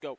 Go.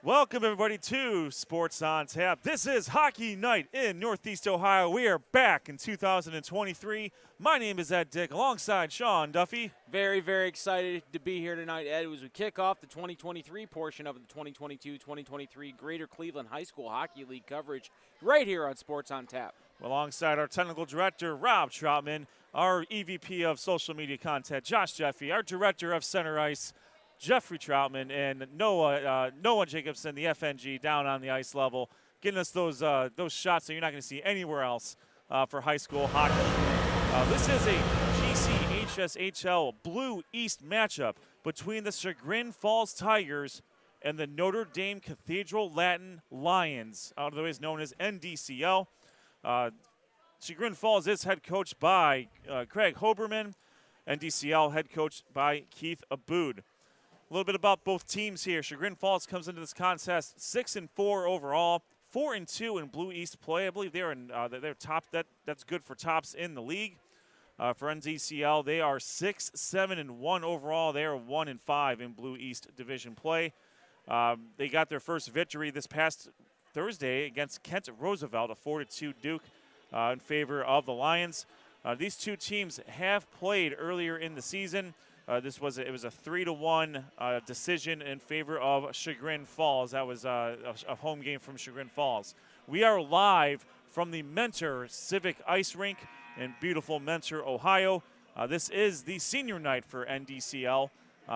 Welcome, everybody, to Sports on Tap. This is Hockey Night in Northeast Ohio. We are back in 2023. My name is Ed Dick, alongside Sean Duffy. Very, very excited to be here tonight, Ed, as we kick off the 2023 portion of the 2022-2023 Greater Cleveland High School Hockey League coverage right here on Sports on Tap. Alongside our technical director, Rob Troutman, our EVP of social media content, Josh Jeffy, our director of center ice, Jeffrey Troutman, and Noah Jacobson, the FNG, down on the ice level, getting us those shots that you're not going to see anywhere else for high school hockey. This is a GCHSHL Blue East matchup between the Chagrin Falls Tigers and the Notre Dame Cathedral Latin Lions, otherwise known as NDCL. Chagrin Falls is head coached by Craig Hoberman, NDCL head coached by Keith Aboud. A little bit about both teams here. Chagrin Falls comes into this contest 6-4 overall, 4-2 in Blue East play. I believe they're top. That's good for tops in the league. For NDCL, they are 6-7-1 overall. They are 1-5 in Blue East division play. They got their first victory this past Thursday against Kent Roosevelt, a 4-2 Duke in favor of the Lions. These two teams have played earlier in the season. It was a 3-1 decision in favor of Chagrin Falls. That was a home game from Chagrin Falls. We are live from the Mentor Civic Ice Rink in beautiful Mentor, Ohio. This is the senior night for NDCL.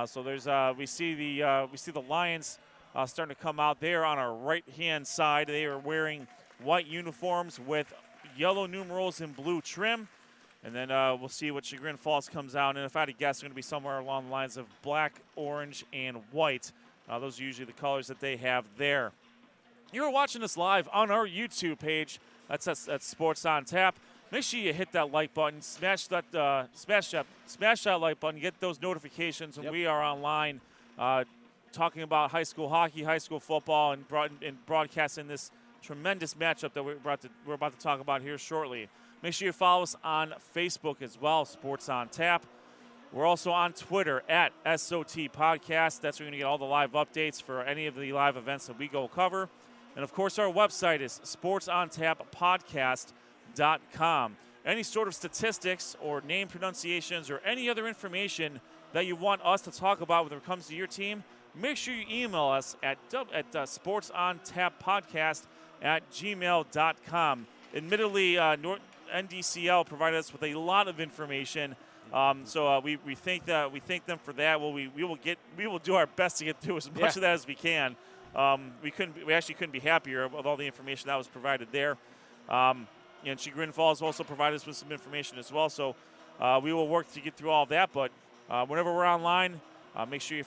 So there's we see the Lions starting to come out there on our right-hand side. They are wearing white uniforms with yellow numerals and blue trim. And then we'll see what Chagrin Falls comes out. And if I had to guess, they're going to be somewhere along the lines of black, orange, and white. Those are usually the colors that they have there. You're watching us live on our YouTube page. That's Sports on Tap. Make sure you hit that like button, smash that like button, get those notifications when we are online talking about high school hockey, high school football, and broadcasting this tremendous matchup that we're about to talk about here shortly. Make sure you follow us on Facebook as well, Sports on Tap. We're also on Twitter at SOT Podcast. That's where you're going to get all the live updates for any of the live events that we go cover. And, of course, our website is sportsontappodcast.com. Any sort of statistics or name pronunciations or any other information that you want us to talk about when it comes to your team, make sure you email us at sportsontappodcast@gmail.com. Admittedly, NDCL provided us with a lot of information, so we thank them for that. Well, we will do our best to get through as much of that as we can. We actually couldn't be happier with all the information that was provided there. And Chagrin Falls also provided us with some information as well. So we will work to get through all of that. But whenever we're online, make sure you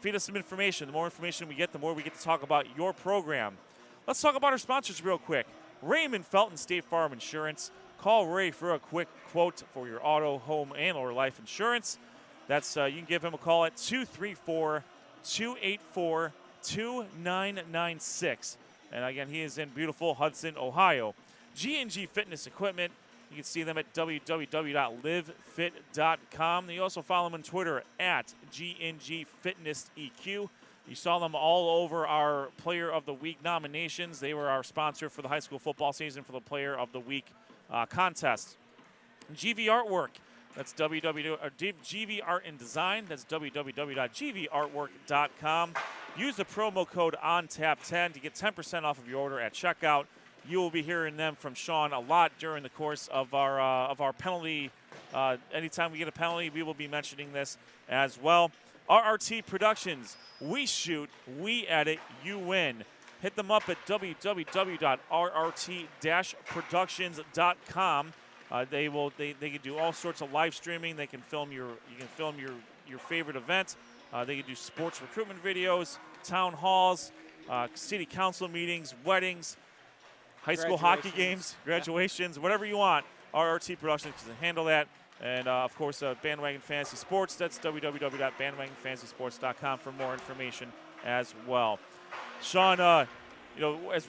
feed us some information. The more information we get, the more we get to talk about your program. Let's talk about our sponsors real quick. Raymond Felton State Farm Insurance. Call Ray for a quick quote for your auto, home, and/or life insurance. That's you can give him a call at 234-284-2996. And again, he is in beautiful Hudson, Ohio. G&G Fitness Equipment. You can see them at www.livefit.com. You also follow them on Twitter at G&G Fitness EQ. You saw them all over our Player of the Week nominations. They were our sponsor for the high school football season for the Player of the Week contest. GV Artwork, that's GV Art and Design, that's www.gvartwork.com. Use the promo code ONTAP10 to get 10% off of your order at checkout. You will be hearing them from Sean a lot during the course of our penalty. Anytime we get a penalty, we will be mentioning this as well. RRT Productions, we shoot, we edit, you win. Hit them up at www.rrt-productions.com. They can do all sorts of live streaming. You can film your favorite event. They can do sports recruitment videos, town halls, city council meetings, weddings, high school hockey games, graduations, whatever you want. RRT Productions can handle that. And, of course, Bandwagon Fantasy Sports. That's www.bandwagonfantasysports.com for more information as well. Sean, as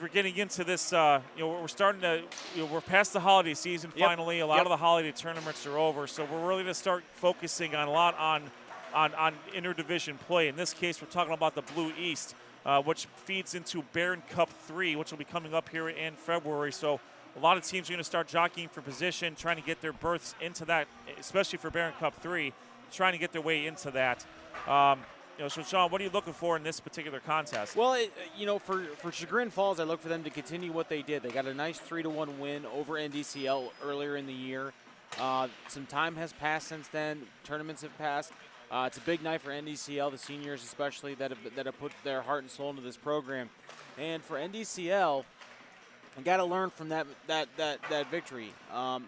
we're getting into this, we're starting to, we're past the holiday season finally. A lot of the holiday tournaments are over, so we're really going to start focusing a lot on on interdivision play. In this case, we're talking about the Blue East, which feeds into Barron Cup 3, which will be coming up here in February. So a lot of teams are going to start jockeying for position, trying to get their berths into that, especially for Barron Cup 3, trying to get their way into that. So Sean, what are you looking for in this particular contest? Well, for Chagrin Falls, I look for them to continue what they did. They got a nice 3-1 win over NDCL earlier in the year. Some time has passed since then. Tournaments have passed. It's a big night for NDCL, the seniors especially, that have put their heart and soul into this program. And for NDCL, you got to learn from that victory, from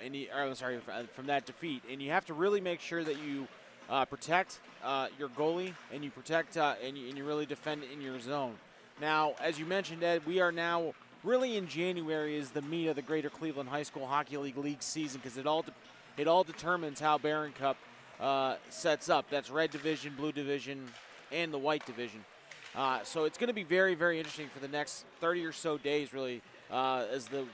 that defeat. And you have to really make sure that you protect your goalie, and you protect and you really defend in your zone. Now, as you mentioned, Ed, we are now really in January is the meat of the Greater Cleveland High School Hockey League season, because it all determines how Barron Cup sets up. That's red division, blue division, and the white division. So it's going to be very, very interesting for the next 30 or so days, really, as the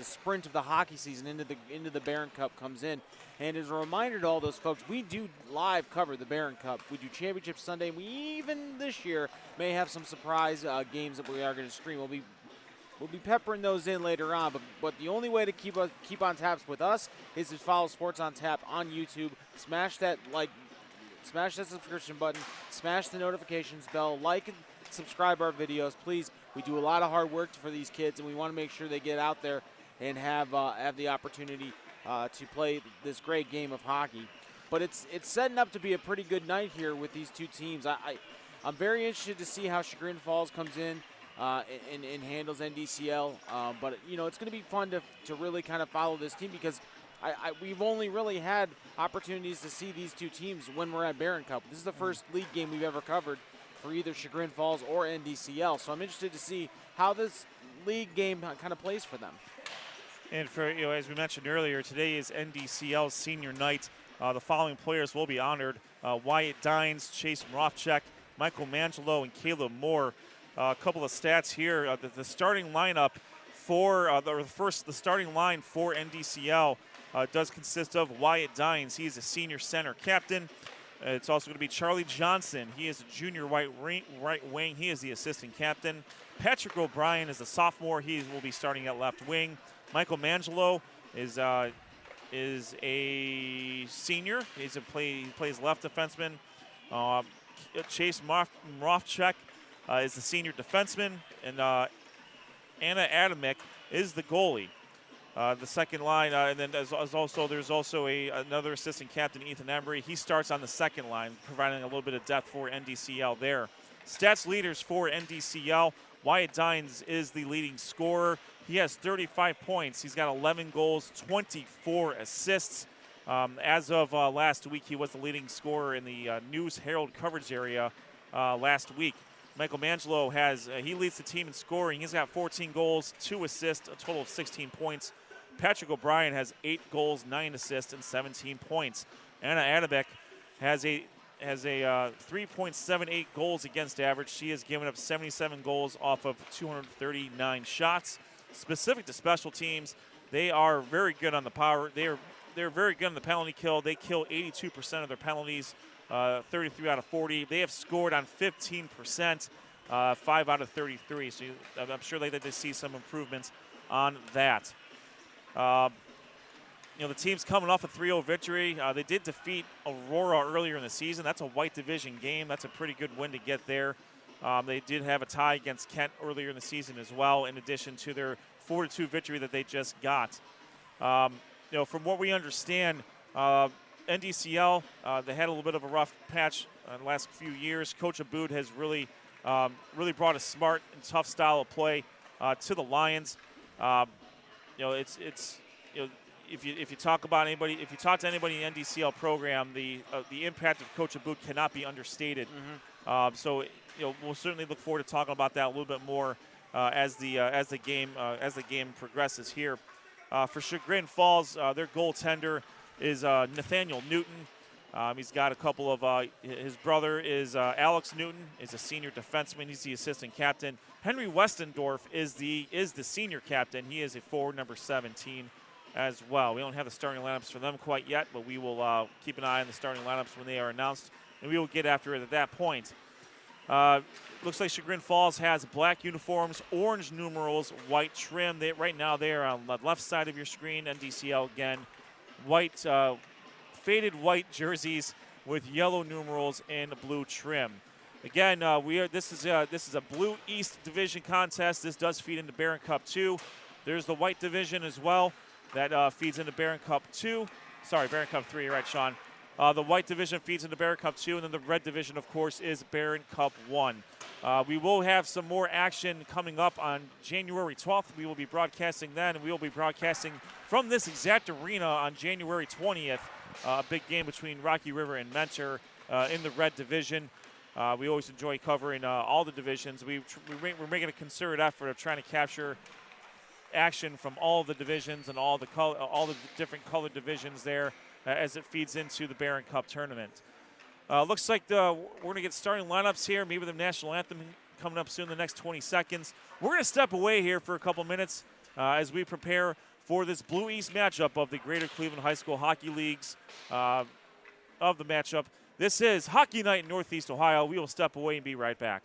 sprint of the hockey season into the Barron Cup comes in. And as a reminder to all those folks, we do live cover the Barron Cup. We do Championship Sunday. We even this year may have some surprise games that we are going to stream. We'll be peppering those in later on. But the only way to keep on taps with us is to follow Sports on Tap on YouTube. Smash that subscription button. Smash the notifications bell. Like and subscribe our videos, please. We do a lot of hard work for these kids, and we want to make sure they get out there and have the opportunity to play this great game of hockey. But it's setting up to be a pretty good night here with these two teams. I'm very interested to see how Chagrin Falls comes in and handles NDCL. But it's going to be fun to really kind of follow this team, because we've only really had opportunities to see these two teams when we're at Barron Cup. This is the first league game we've ever covered for either Chagrin Falls or NDCL. So I'm interested to see how this league game kind of plays for them. And for as we mentioned earlier, today is NDCL's senior night. The following players will be honored: Wyatt Dines, Chase Mrofchek, Michael Mangelo, and Caleb Moore. A couple of stats here: the starting lineup for the starting line for NDCL does consist of Wyatt Dines. He is a senior center captain. It's also going to be Charlie Johnson. He is a junior right wing. He is the assistant captain. Patrick O'Brien is a sophomore. He will be starting at left wing. Michael Mangelo is a senior. He plays left defenseman. Chase Mrofchek is the senior defenseman, and Anna Adamick is the goalie. The second line, and then there's also another assistant captain, Ethan Embry. He starts on the second line, providing a little bit of depth for NDCL there. Stats leaders for NDCL: Wyatt Dines is the leading scorer. He has 35 points. He's got 11 goals, 24 assists. As of last week, he was the leading scorer in the News Herald coverage area last week. Michael Mangelo he leads the team in scoring. He's got 14 goals, 2 assists, a total of 16 points. Patrick O'Brien has 8 goals, 9 assists, and 17 points. Anna Adamick has a 3.78 goals against average. She has given up 77 goals off of 239 shots. Specific to special teams, they are very good on the power. They're very good on the penalty kill. They kill 82% of their penalties, 33 out of 40. They have scored on 15%, 5 out of 33. So I'm sure they see some improvements on that. The team's coming off a 3-0 victory. They did defeat Aurora earlier in the season. That's a white division game. That's a pretty good win to get there. They did have a tie against Kent earlier in the season as well, in addition to their 4-2 victory that they just got. From what we understand, NDCL, they had a little bit of a rough patch in the last few years. Coach Aboud has really brought a smart and tough style of play to the Lions. If you talk to anybody in the NDCL program, the impact of Coach Aboud cannot be understated. Mm-hmm. So we'll certainly look forward to talking about that a little bit more as the game progresses here. For Chagrin Falls, their goaltender is Nathaniel Newton. He's got a couple of his brother is Alex Newton, is a senior defenseman. He's the assistant captain. Henry Westendorf is the senior captain. He is a forward, number 17 as well. We don't have the starting lineups for them quite yet, but we will keep an eye on the starting lineups when they are announced and we will get after it at that point. Looks like Chagrin Falls has black uniforms, orange numerals, white trim. Right now they are on the left side of your screen. NDCL again, white, faded white jerseys with yellow numerals and blue trim. Again, this is a Blue East Division contest. This does feed into Barron Cup 2. There's the white division as well that feeds into Barron Cup 2. Sorry, Barron Cup 3. You're right, Sean. The white division feeds into Barron Cup 2, and then the red division, of course, is Barron Cup 1. We will have some more action coming up on January 12th. We will be broadcasting then, and we will be broadcasting from this exact arena on January 20th. A big game between Rocky River and Mentor in the red division. We always enjoy covering all the divisions. We're making a concerted effort of trying to capture action from all the divisions and all the different colored divisions there as it feeds into the Barron Cup tournament. Looks like we're going to get starting lineups here, maybe the national anthem coming up soon in the next 20 seconds. We're going to step away here for a couple minutes as we prepare for this Blue East matchup of the Greater Cleveland High School Hockey Leagues of the matchup. This is Hockey Night in Northeast Ohio. We will step away and be right back.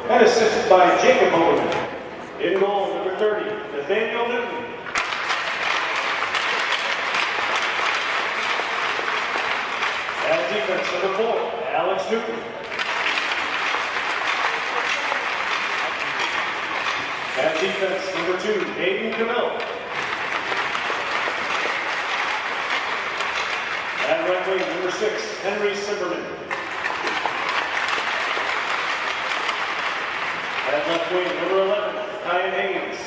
and assisted by Jacob Bowman. In goal, number 30, Nathaniel Newton. At defense, number 4, Alex Newton. At defense, number 2, Aiden Camille. At right wing, number 6, Henry Simberman. At left wing, number 11, Kyan Haynes.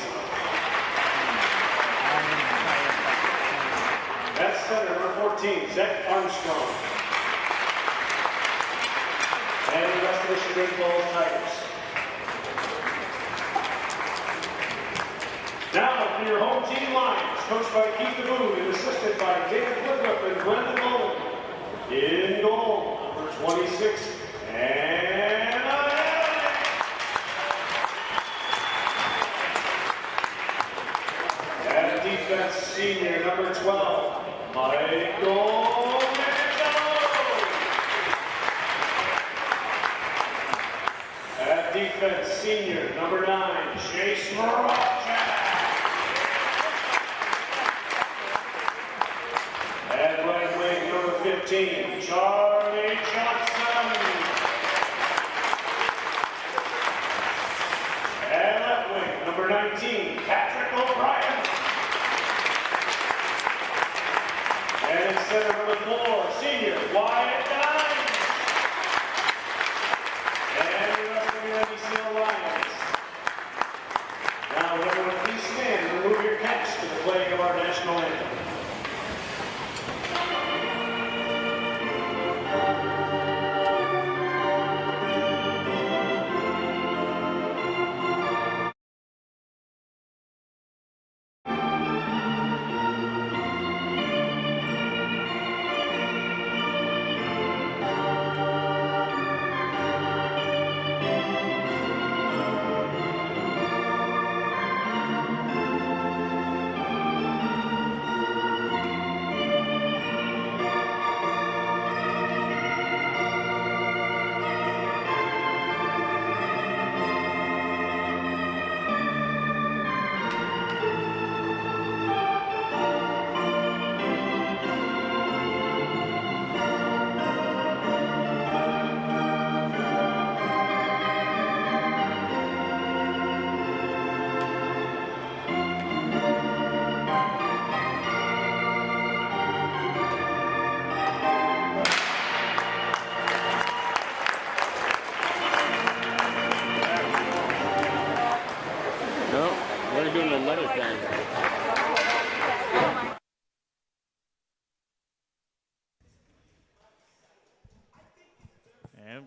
At center, number 14, Zach Armstrong. And the rest of the Chagrin Falls Tigers. Now for your home team Lions, coached by Keith DeBoon and assisted by David Woodruff and Brendan Mullen. In goal, number 26, and at defense, senior, number 12, Michael Mangello. At defense, senior, number 9, Chase Moravchak. At right wing, number 15, Charlie Johnson. At left wing, number 19, Patrick O'Brien. And in center, number 4, senior, Wyatt Dines. And the rest of your NDCL Lions. Now, everyone, please stand and remove your caps for the playing of our national anthem.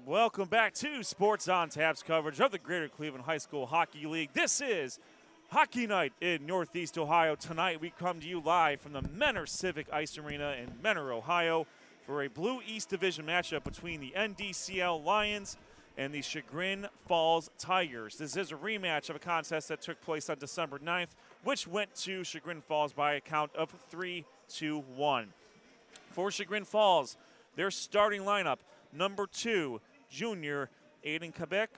Welcome back to Sports on Tap's coverage of the Greater Cleveland High School Hockey League. This is Hockey Night in Northeast Ohio. Tonight we come to you live from the Menor Civic Ice Arena in Menor, Ohio for a Blue East Division matchup between the NDCL Lions and the Chagrin Falls Tigers. This is a rematch of a contest that took place on December 9th, which went to Chagrin Falls by a count of 3-1. For Chagrin Falls, their starting lineup, number 2, junior Aiden Quebec.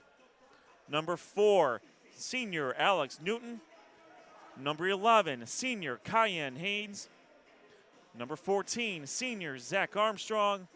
Number 4, senior Alex Newton. Number 11, senior Kyan Haynes. Number 14, senior Zach Armstrong.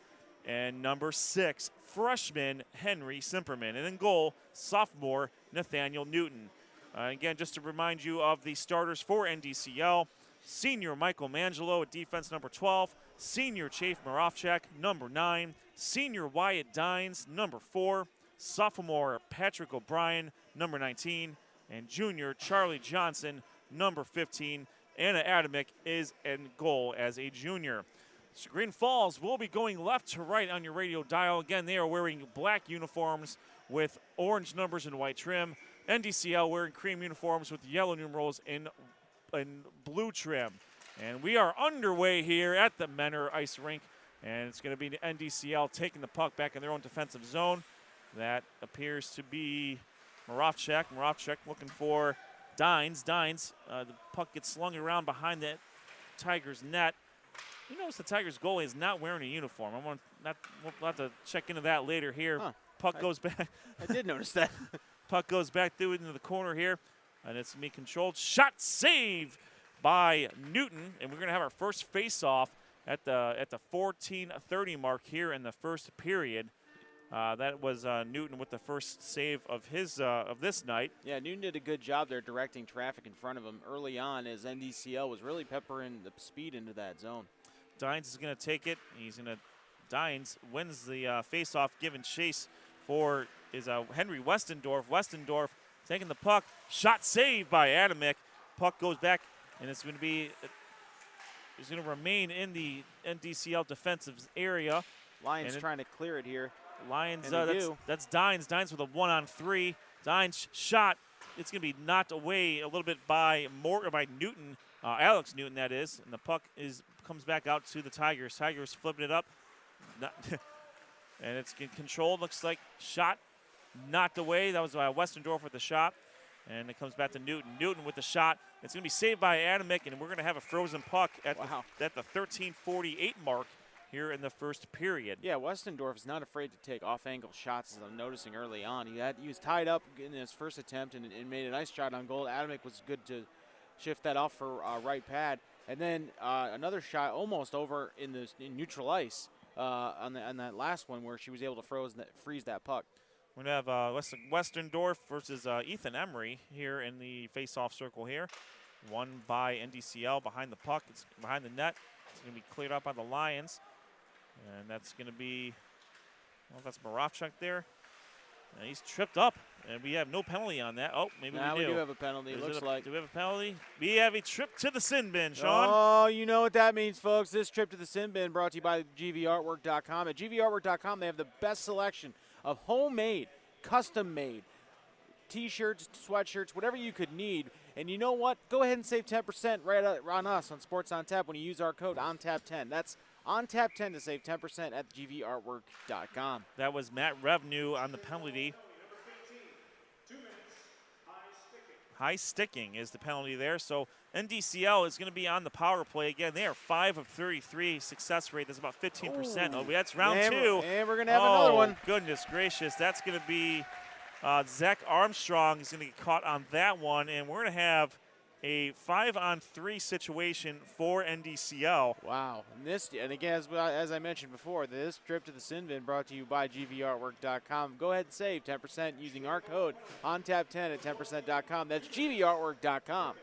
And number 6, freshman Henry Simperman. And in goal, sophomore Nathaniel Newton. Again, just to remind you of the starters for NDCL, senior Michael Mangello at defense, number 12. Senior Chase Moravchak, number 9. Senior Wyatt Dines, number 4. Sophomore Patrick O'Brien, number 19. And junior Charlie Johnson, number 15. Anna Adamick is in goal as a junior. Chagrin Falls will be going left to right on your radio dial. Again, they are wearing black uniforms with orange numbers and white trim. NDCL wearing cream uniforms with yellow numerals in blue trim. And we are underway here at the Menor Ice Rink. And it's going to be the NDCL taking the puck back in their own defensive zone. That appears to be Moravchak. Moravchak looking for Dines. Dines, the puck gets slung around behind the Tigers' net. You notice the Tigers' goalie is not wearing a uniform. We'll have to check into that later here. Huh. Puck goes back. I did notice that. puck goes back through into the corner here, and it's going to be controlled. Shot save by Newton, and we're going to have our first face-off at the 14:30 mark here in the first period. That was Newton with the first save of his of this night. Yeah, Newton did a good job there directing traffic in front of him early on as NDCL was really peppering the speed into that zone. Dines is going to take it. Dines wins the face-off, giving chase for Henry Westendorf. Westendorf taking the puck. Shot saved by Adamick. Puck goes back, and it's going to remain in the NDCL defensive area. Lions trying to clear it here. Lions, that's Dines. Dines with a 1-on-3. Dines shot. It's going to be knocked away a little bit by Newton, Alex Newton, that is. And the puck comes back out to the Tigers. Tigers flipping it up. And it's controlled. Looks like shot knocked away. That was Westendorf with the shot. And it comes back to Newton. Newton with the shot. It's going to be saved by Adamick, and we're going to have a frozen puck at the 13:48 mark here in the first period. Yeah, Westendorf is not afraid to take off-angle shots, as I'm noticing early on. He was tied up in his first attempt and made a nice shot on goal. Adamick was good to shift that off for right pad. And then another shot almost over in neutral ice on that last one where she was able to freeze that puck. We're going to have Westendorf versus Ethan Emery here in the face-off circle here. Won by NDCL behind the puck. It's behind the net. It's going to be cleared up by the Lions. And that's going to be, well, that's Moravchuk there. And he's tripped up, and we have no penalty on that. Oh, maybe we do. We do have a penalty, looks like. Do we have a penalty? We have a trip to the sin bin, Sean. Oh, you know what that means, folks. This trip to the sin bin brought to you by GVArtwork.com. At GVArtwork.com, they have the best selection of homemade, custom-made T-shirts, sweatshirts, whatever you could need. And you know what? Go ahead and save 10% right on us on Sports on Tap when you use our code ONTAP10. That's ONTAP10 to save 10% at GVArtwork.com. That was Matt Revenue on the penalty. High sticking is the penalty there. So NDCL is going to be on the power play again. They are 5 of 33 success rate. That's about 15%. Oh, that's round two. And we're going to have another one. Goodness gracious. That's going to be Zach Armstrong is going to get caught on that one. And we're going to have a 5-on-3 situation for NDCL. Wow. And again, as I mentioned before, this trip to the sin bin brought to you by GVArtwork.com. Go ahead and save 10% using our code ONTAP10 at 10%.com. That's GVArtwork.com.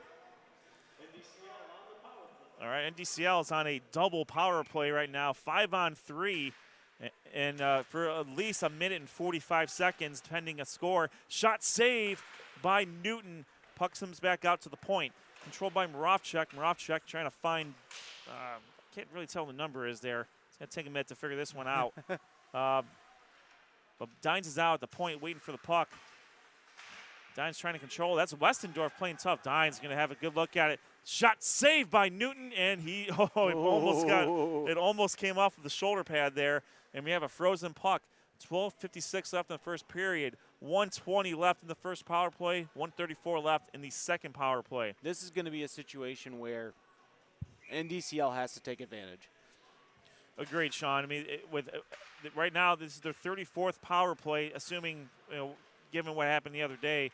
All right, NDCL is on a double power play right now, 5-on-3. And for at least a minute and 45 seconds, pending a score. Shot saved by Newton. Puck comes back out to the point. Controlled by Moravchuk. Moravchuk trying to find, can't really tell the number is there. It's going to take a minute to figure this one out. But Dines is out at the point waiting for the puck. Dines trying to control. That's Westendorf playing tough. Dines going to have a good look at it. Shot saved by Newton, and it almost came off of the shoulder pad there. And we have a frozen puck. 12:56 left in the first period. 1:20 left in the first power play. 1:34 left in the second power play. This is going to be a situation where NDCL has to take advantage. Agreed, Sean. I mean, right now this is their 34th power play, assuming given what happened the other day.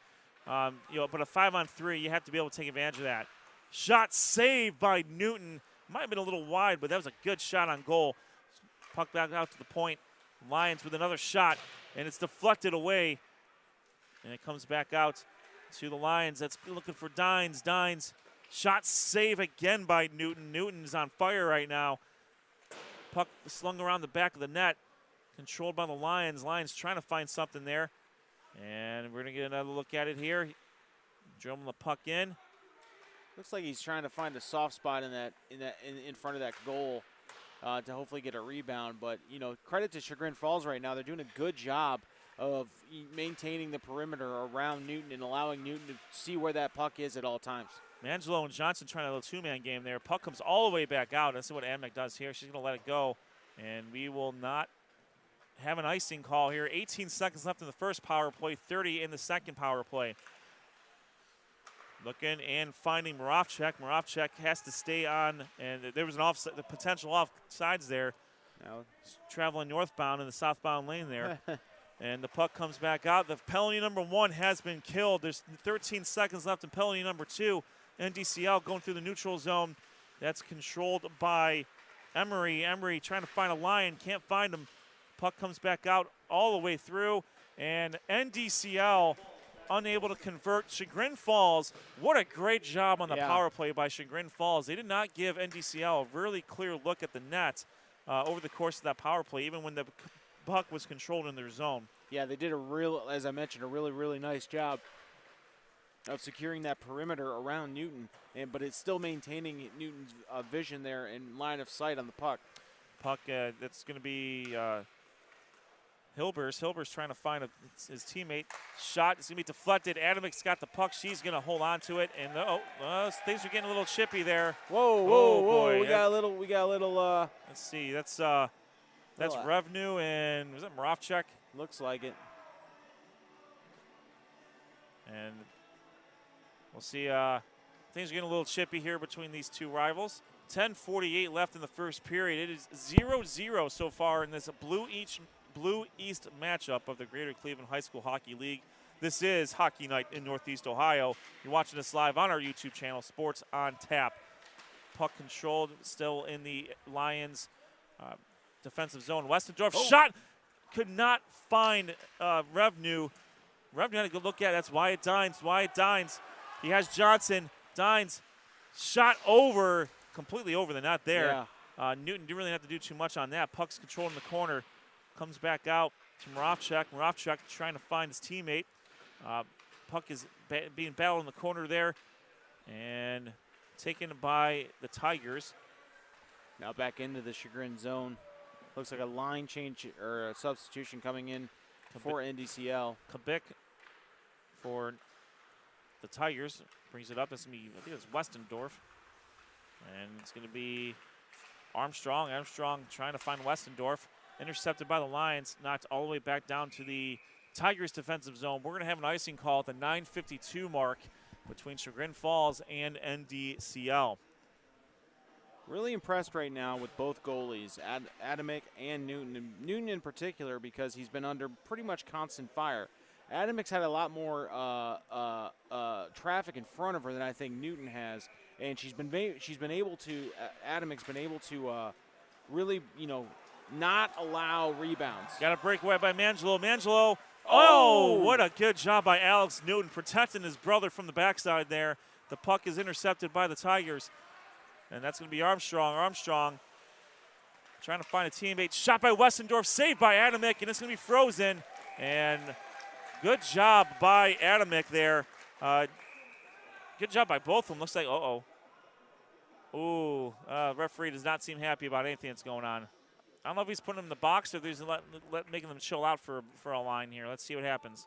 But a 5-on-3, you have to be able to take advantage of that. Shot saved by Newton. Might have been a little wide, but that was a good shot on goal. Puck back out to the point. Lions with another shot, and it's deflected away. And it comes back out to the Lions. That's looking for Dines. Dines, shot save again by Newton. Newton's on fire right now. Puck slung around the back of the net. Controlled by the Lions. Lions trying to find something there. And we're going to get another look at it here. Dribbling the puck in. Looks like he's trying to find a soft spot in front of that goal. To hopefully get a rebound. But, credit to Chagrin Falls right now. They're doing a good job of maintaining the perimeter around Newton and allowing Newton to see where that puck is at all times. Angelo and Johnson trying a little two-man game there. Puck comes all the way back out. That's what Adamick does here. She's going to let it go. And we will not have an icing call here. 18 seconds left in the first power play, 30 in the second power play. Looking and finding Moravchuk. Moravchuk has to stay on, and there was the potential offsides there. Now traveling northbound in the southbound lane there. And the puck comes back out. The penalty number 1 has been killed. There's 13 seconds left in penalty number 2. NDCL going through the neutral zone. That's controlled by Emery. Emery trying to find a line, can't find him. Puck comes back out all the way through, and NDCL unable to convert. Chagrin Falls, what a great job on the power play by Chagrin Falls. They did not give NDCL a really clear look at the net over the course of that power play, even when the puck was controlled in their zone. Yeah, they did as I mentioned, a really nice job of securing that perimeter around Newton, but it's still maintaining Newton's vision there and line of sight on the puck. Puck, that's going to be Hilbers. Hilbers trying to find his teammate. Shot is going to be deflected. Adamick's got the puck. She's going to hold on to it, and things are getting a little chippy there. Whoa! Boy. We got a little. Let's see. That's Revnu and was that Moravchuk? Looks like it. And we'll see. Things are getting a little chippy here between these two rivals. 10:48 left in the first period. It is 0-0 so far in this Blue East matchup of the Greater Cleveland High School Hockey League. This is Hockey Night in Northeast Ohio. You're watching us live on our YouTube channel, Sports on Tap. Puck controlled, still in the Lions' defensive zone. Westendorf shot, could not find Revnu. Revnu had a good look at it. That's Wyatt Dines. He has Johnson. Dines shot completely over the net there. Yeah. Newton didn't really have to do too much on that. Puck's controlled in the corner. Comes back out to Moravchuk. Moravchuk trying to find his teammate. Puck is being battled in the corner there and taken by the Tigers. Now back into the Chagrin zone. Looks like a line change or a substitution coming in for NDCL. Kabik for the Tigers brings it up. That's going to be, I think it's Westendorf. And it's going to be Armstrong. Armstrong trying to find Westendorf. Intercepted by the Lions, knocked all the way back down to the Tigers' defensive zone. We're going to have an icing call at the 9:52 mark between Chagrin Falls and NDCL. Really impressed right now with both goalies, Adamick and Newton. And Newton in particular because he's been under pretty much constant fire. Adamick's had a lot more traffic in front of her than I think Newton has, and Adamick's been able to really, not allow rebounds. Got a breakaway by Mangelo. Mangelo, what a good job by Alex Newton protecting his brother from the backside there. The puck is intercepted by the Tigers, and that's going to be Armstrong. Armstrong trying to find a teammate. Shot by Westendorf, saved by Adamick, and it's going to be frozen. And good job by Adamick there. Good job by both of them. Looks like, referee does not seem happy about anything that's going on. I don't know if he's putting them in the box or if he's making them chill out for a line here. Let's see what happens.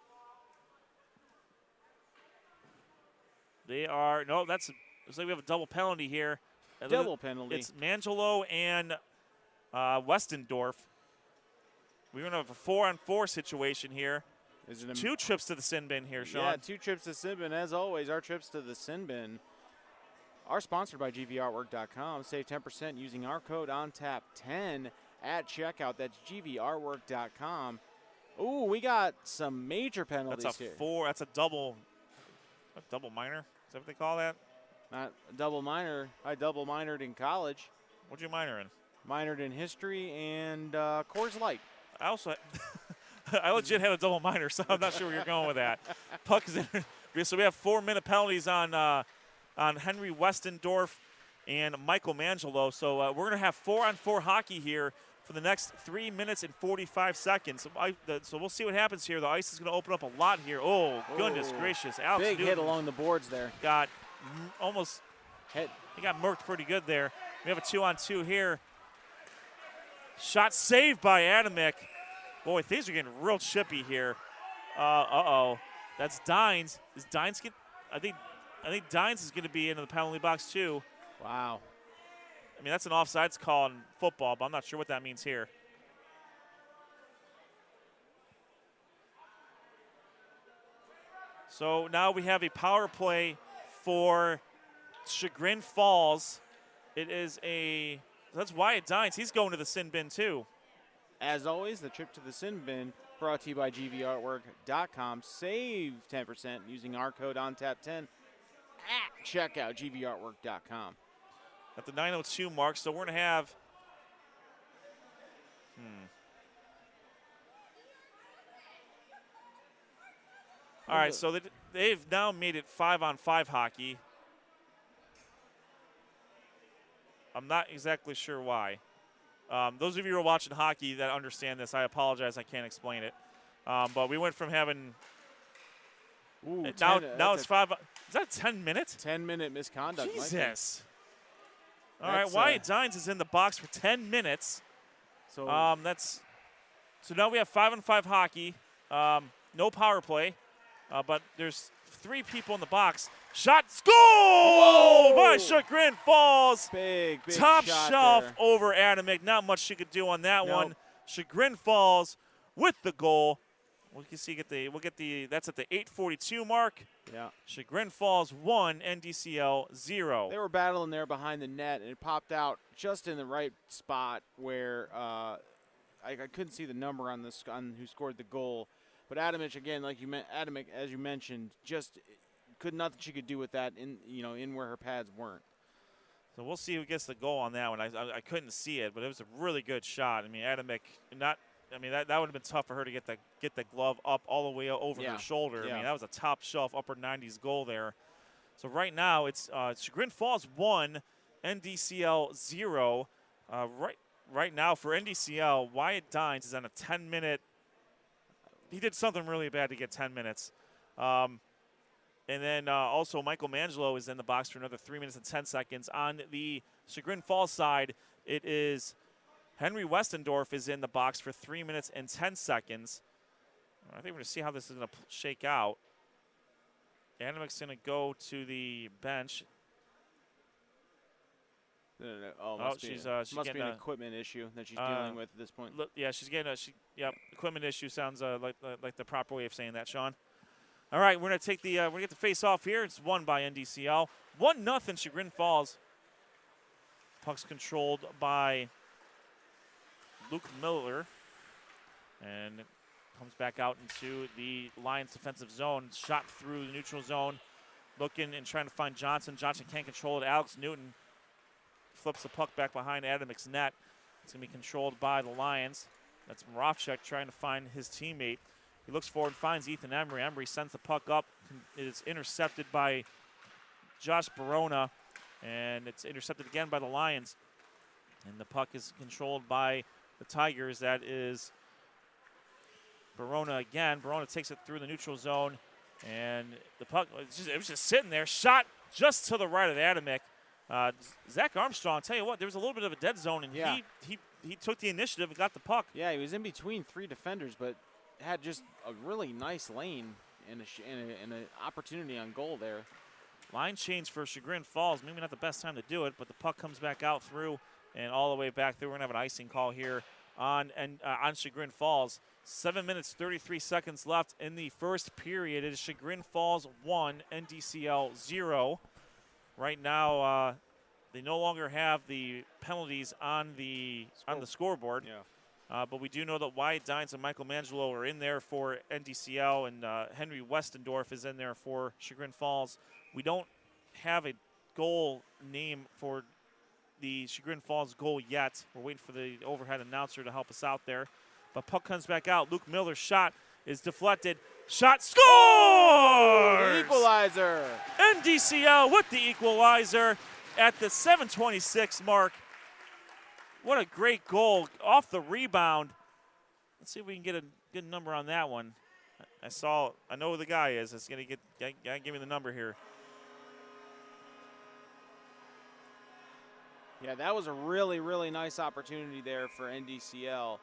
Looks like we have a double penalty here. Double penalty. It's Mangelo and Westendorf. We're going to have a 4-on-4 situation here. Two trips to the sin bin here, Sean. Yeah, 2 trips to the sin bin. As always, our trips to the sin bin are sponsored by GVArtwork.com. Save 10% using our code ONTAP10 at checkout. That's GVArtwork.com. Ooh, we got some major penalties here. That's a double minor. Is that what they call that? Not a double minor. I double minored in college. What'd you minor in? Minored in history and Coors Light. I also, I legit had a double minor, so I'm not sure where you're going with that. Puck is in. So we have 4-minute penalties on Henry Westendorf and Michael Mangelo. So we're going to have 4-on-4 hockey here for the next 3 minutes and 45 seconds. So we'll see what happens here. The ice is going to open up a lot here. Oh, goodness gracious. Alex Big Newton hit along the boards there. Got almost hit. He got murked pretty good there. We have a 2-on-2 here. Shot saved by Adamick. Boy, things are getting real chippy here. That's Dines. Is Dines get? I think Dines is going to be into the penalty box too. Wow. I mean, that's an offsides call in football, but I'm not sure what that means here. So now we have a power play for Chagrin Falls. That's Wyatt Dines. He's going to the sin bin too. As always, the trip to the sin bin Brought to you by GVArtwork.com. Save 10% using our code ONTAP10 at checkout, GVArtwork.com. At the 9:02 mark, so we're going to have all right, so they've now made it 5-on-5 hockey. I'm not exactly sure why. Those of you who are watching hockey that understand this, I apologize, I can't explain it. But we went from having now it's 5. Is that 10 minutes? 10-minute misconduct. Jesus. All right, Wyatt Dines is in the box for 10 minutes. So so now we have 5-on-5 hockey. No power play, but there's 3 people in the box. Shot, score by Chagrin Falls. Big top shot shelf there. over Adamick. Not much she could do on that one. Chagrin Falls with the goal. We can see that's at the 8:42 mark. Yeah. Chagrin Falls 1, NDCL 0. They were battling there behind the net, and it popped out just in the right spot where I couldn't see the number on who scored the goal. But Adamick, again, Adamick, as you mentioned, just nothing she could do with that in where her pads weren't. So we'll see who gets the goal on that one. I couldn't see it, but it was a really good shot. I mean, Adamick that would have been tough for her to get the glove up all the way over her shoulder. Yeah. I mean, that was a top shelf upper 90s goal there. So right now it's Chagrin Falls 1, NDCL 0. Right now for NDCL, Wyatt Dines is on a 10-minute. He did something really bad to get 10 minutes. And then also Michael Mangelo is in the box for another 3 minutes and 10 seconds. On the Chagrin Falls side, it is Henry Westendorf is in the box for 3 minutes and 10 seconds. I think we're going to see how this is going to shake out. Adamick's going to go to the bench. No. Oh, must be an equipment issue that she's dealing with at this point. Yeah, she's getting equipment issue sounds like the proper way of saying that, Sean. All right, we're going to get the face off here. It's won by NDCL. 1-0 Chagrin Falls. Puck's controlled by Luke Miller, and comes back out into the Lions defensive zone. Shot through the neutral zone, looking and trying to find Johnson. Johnson can't control it. Alex Newton flips the puck back behind Adamick's net. It's going to be controlled by the Lions. That's Moravchuk trying to find his teammate. He looks forward, finds Ethan Emery. Emery sends the puck up. It is intercepted by Josh Barona, and it's intercepted again by the Lions. And the puck is controlled by the Tigers. That is Barona again. Barona takes it through the neutral zone, and the puck, it was just sitting there. Shot just to the right of Adamick. Zach Armstrong, tell you what, there was a little bit of a dead zone, and he took the initiative and got the puck. Yeah, he was in between 3 defenders, but had just a really nice lane and an opportunity on goal there. Line change for Chagrin Falls. Maybe not the best time to do it, but the puck comes back out through and all the way back through. We're going to have an icing call here on Chagrin Falls. 7 minutes, 33 seconds left in the first period. It is Chagrin Falls 1, NDCL 0. Right now, they no longer have the penalties on the scoreboard. Yeah. But we do know that Wyatt Dines and Michael Mangelo are in there for NDCL, and Henry Westendorf is in there for Chagrin Falls. We don't have a goal name for the Chagrin Falls goal yet. We're waiting for the overhead announcer to help us out there. But puck comes back out. Luke Miller's shot is deflected. Shot scores! The equalizer. NDCL with the equalizer at the 7:26 mark. What a great goal off the rebound. Let's see if we can get a good number on that one. I know who the guy is. It's gonna give me the number here. Yeah, that was a really, really nice opportunity there for NDCL.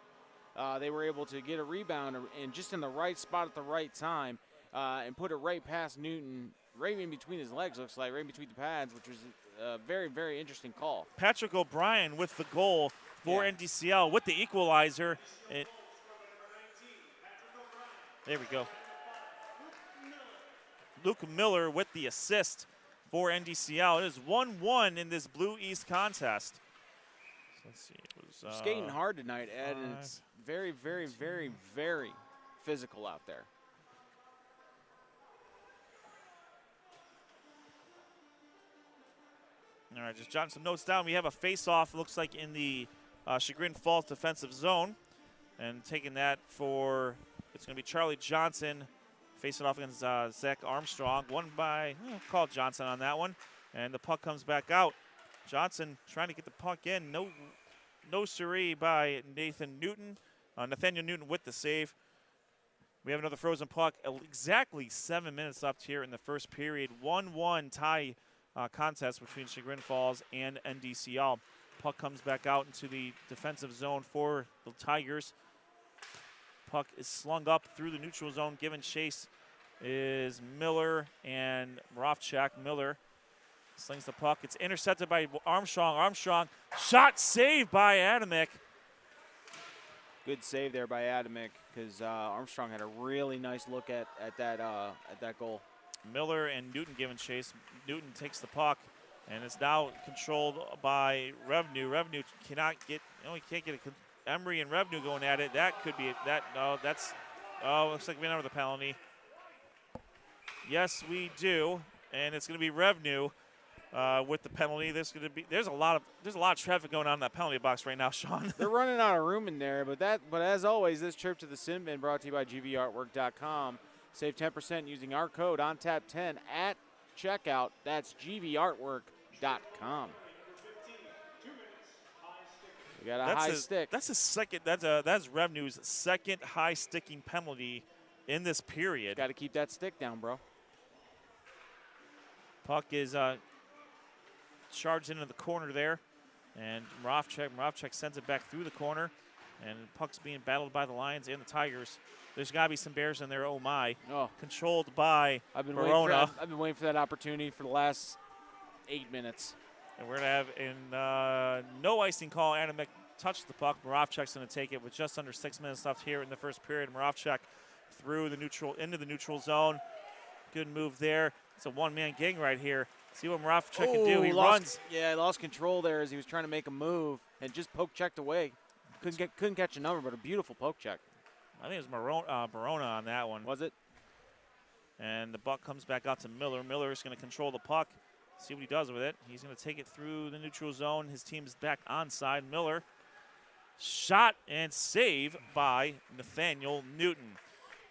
They were able to get a rebound and just in the right spot at the right time and put it right past Newton, right in between his legs, looks like, right in between the pads, which was a very, very interesting call. Patrick O'Brien with the goal for NDCL with the equalizer. There we go. Luke Miller with the assist for NDCL. It is 1-1 in this Blue East contest. So let's see. It was skating hard tonight, Ed, and it's very, very, very, very physical out there. All right, just jotting some notes down. We have a face-off, looks like in the Chagrin Falls defensive zone. And taking that for, it's going to be Charlie Johnson facing off against Zach Armstrong. Won by, call Johnson on that one. And the puck comes back out. Johnson trying to get the puck in. No siree by Nathaniel Newton with the save. We have another frozen puck. Exactly 7 minutes left here in the first period. 1-1 tie contest between Chagrin Falls and NDCL. Puck comes back out into the defensive zone for the Tigers. Puck is slung up through the neutral zone. Given chase is Miller and Moravchak. Miller slings the puck. It's intercepted by Armstrong. Armstrong, shot saved by Adamick. Good save there by Adamick, because Armstrong had a really nice look at that goal. Miller and Newton giving chase. Newton takes the puck, and it's now controlled by Revenue. Revenue cannot get, he can't get Emery and Revenue going at it. That could be that. No, that's. Looks like we know the penalty. Yes, we do, and it's going to be Revenue with the penalty. There's a lot of traffic going on in that penalty box right now, Sean. They're running out of room in there, but as always, this trip to the Sin Bin brought to you by GVArtwork.com. Save 10% using our code ONTAP10 at checkout. That's GVArtwork.com. We got a high stick. That's a second. That's Revenue's second high sticking penalty in this period. Got to keep that stick down, bro. Puck is charged into the corner there, and Moravchak sends it back through the corner, and puck's being battled by the Lions and the Tigers. There's got to be some Bears in there. Oh my! Oh. Controlled by Verona. I've been waiting for that opportunity for the last 8 minutes. And we're going to have no icing call. Adamick touched the puck. Moravchak's going to take it with just under 6 minutes left here in the first period. Moravchak through the neutral, into the neutral zone. Good move there. It's a one-man gang right here. See what Moravchak can do. He runs. Yeah, he lost control there as he was trying to make a move and just poke-checked away. Couldn't catch a number, but a beautiful poke check. I think it was Verona on that one. Was it? And the puck comes back out to Miller. Miller is going to control the puck. See what he does with it. He's going to take it through the neutral zone. His team is back onside. Miller, shot and save by Nathaniel Newton.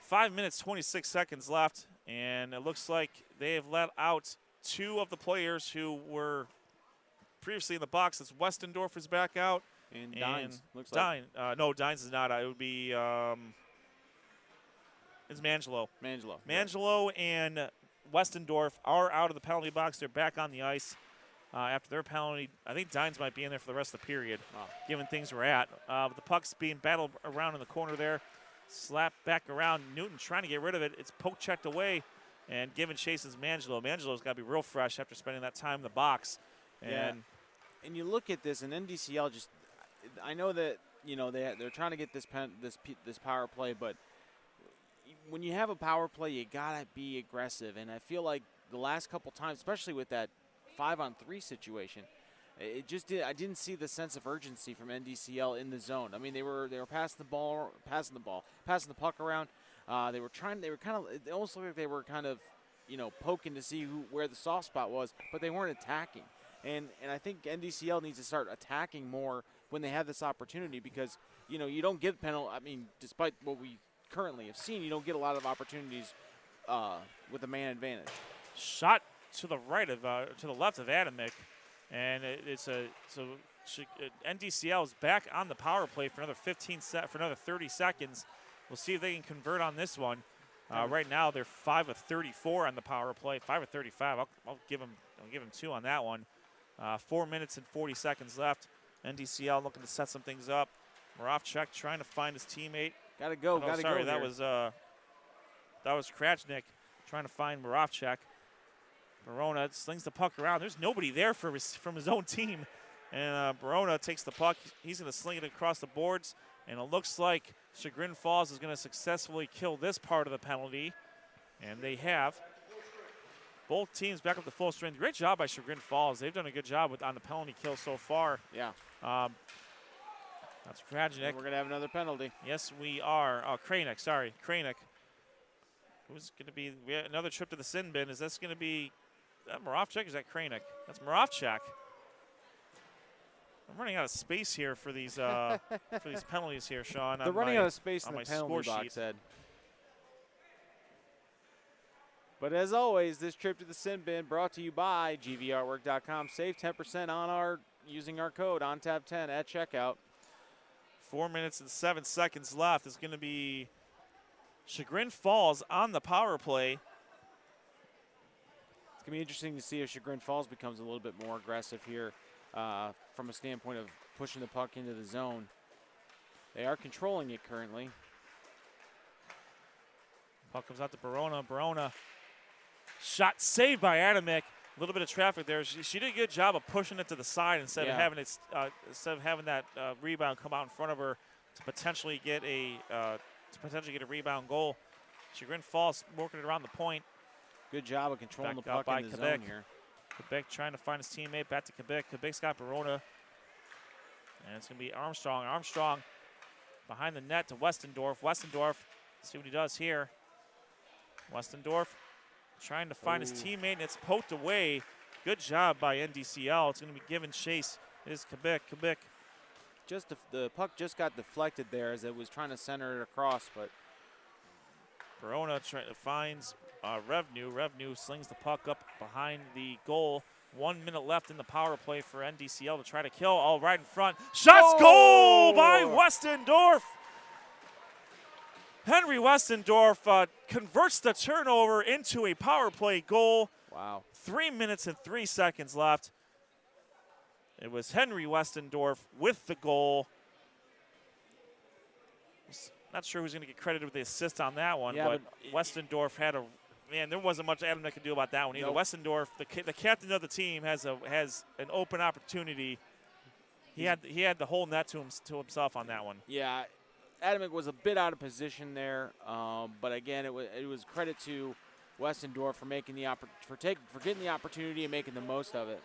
5 minutes, 26 seconds left, and it looks like they have let out two of the players who were previously in the box. It's Westendorf is back out. And Dines. No, Dines is not. It would be it's Mangelo. Mangelo and Westendorf are out of the penalty box. They're back on the ice after their penalty. I think Dines might be in there for the rest of the period, given things we're at. But the puck's being battled around in the corner there. Slapped back around. Newton trying to get rid of it. It's poke-checked away, and given chase is Mangelo. Mangelo's got to be real fresh after spending that time in the box. And you look at this, and NDCL just – I know that, they're trying to get this power play, but when you have a power play, you got to be aggressive. And I feel like the last couple times, especially with that 5-on-3 situation, I didn't see the sense of urgency from NDCL in the zone. I mean, they were passing the puck around. It almost looked like they were kind of, poking to see where the soft spot was, but they weren't attacking. And I think NDCL needs to start attacking more when they have this opportunity, because, you don't get penalty. I mean, despite what we currently have seen, you don't get a lot of opportunities with a man advantage. Shot to the left of Adamick, and NDCL is back on the power play for another 30 seconds. We'll see if they can convert on this one. Right now they're 5 of 34 on the power play, 5 of 35. I'll give them 2 on that one. 4 minutes and 40 seconds left. NDCL looking to set some things up. Moravchak trying to find his teammate. Gotta go. That was Krachnik trying to find Moravchak. Verona slings the puck around. There's nobody there from his own team. And Verona takes the puck. He's going to sling it across the boards. And it looks like Chagrin Falls is going to successfully kill this part of the penalty. And they have. Both teams back up to full strength. Great job by Chagrin Falls. They've done a good job on the penalty kill so far. Yeah. That's tragic. We're going to have another penalty. Yes, we are. Oh, Kranick, sorry. Kranick. Who's going to be another trip to the sin bin? Is this going to be Moravchik or is that Kranick? That's Moravchik. I'm running out of space here for these for these penalties here, Sean. They're running out of space in the penalty box, Ed. But as always, this trip to the sin bin brought to you by gvartwork.com. Save 10% on using our code ONTAP10 at checkout. 4 minutes and 7 seconds left. It's going to be Chagrin Falls on the power play. It's going to be interesting to see if Chagrin Falls becomes a little bit more aggressive here from a standpoint of pushing the puck into the zone. They are controlling it currently. Puck comes out to Barona. Barona, shot saved by Adamick. A little bit of traffic there. She did a good job of pushing it to the side instead of having that rebound come out in front of her to potentially get a rebound goal. Chagrin Falls working it around the point. Good job of controlling the puck in the zone here. Quebec trying to find his teammate. Back to Quebec. Quebec's got Barona. And it's going to be Armstrong. Armstrong behind the net to Westendorf. Westendorf, see what he does here. Westendorf trying to find his teammate, and it's poked away. Good job by NDCL. It's going to be given chase. It is Quebec. Quebec. The puck just got deflected there as it was trying to center it across, but Barona finds Revenue. Revenue slings the puck up behind the goal. 1 minute left in the power play for NDCL to try to kill. All right in front. Shots, goal by Westendorf. Henry Westendorf converts the turnover into a power play goal. Wow. 3 minutes and 3 seconds left. It was Henry Westendorf with the goal. Not sure who's going to get credited with the assist on that one, but Westendorf had there wasn't much Adam that could do about that one either. Nope. Westendorf, the captain of the team, has an open opportunity. He had the whole net to himself on that one. Yeah. Adamick was a bit out of position there, but again, it was credit to Westendorf for making for getting the opportunity and making the most of it.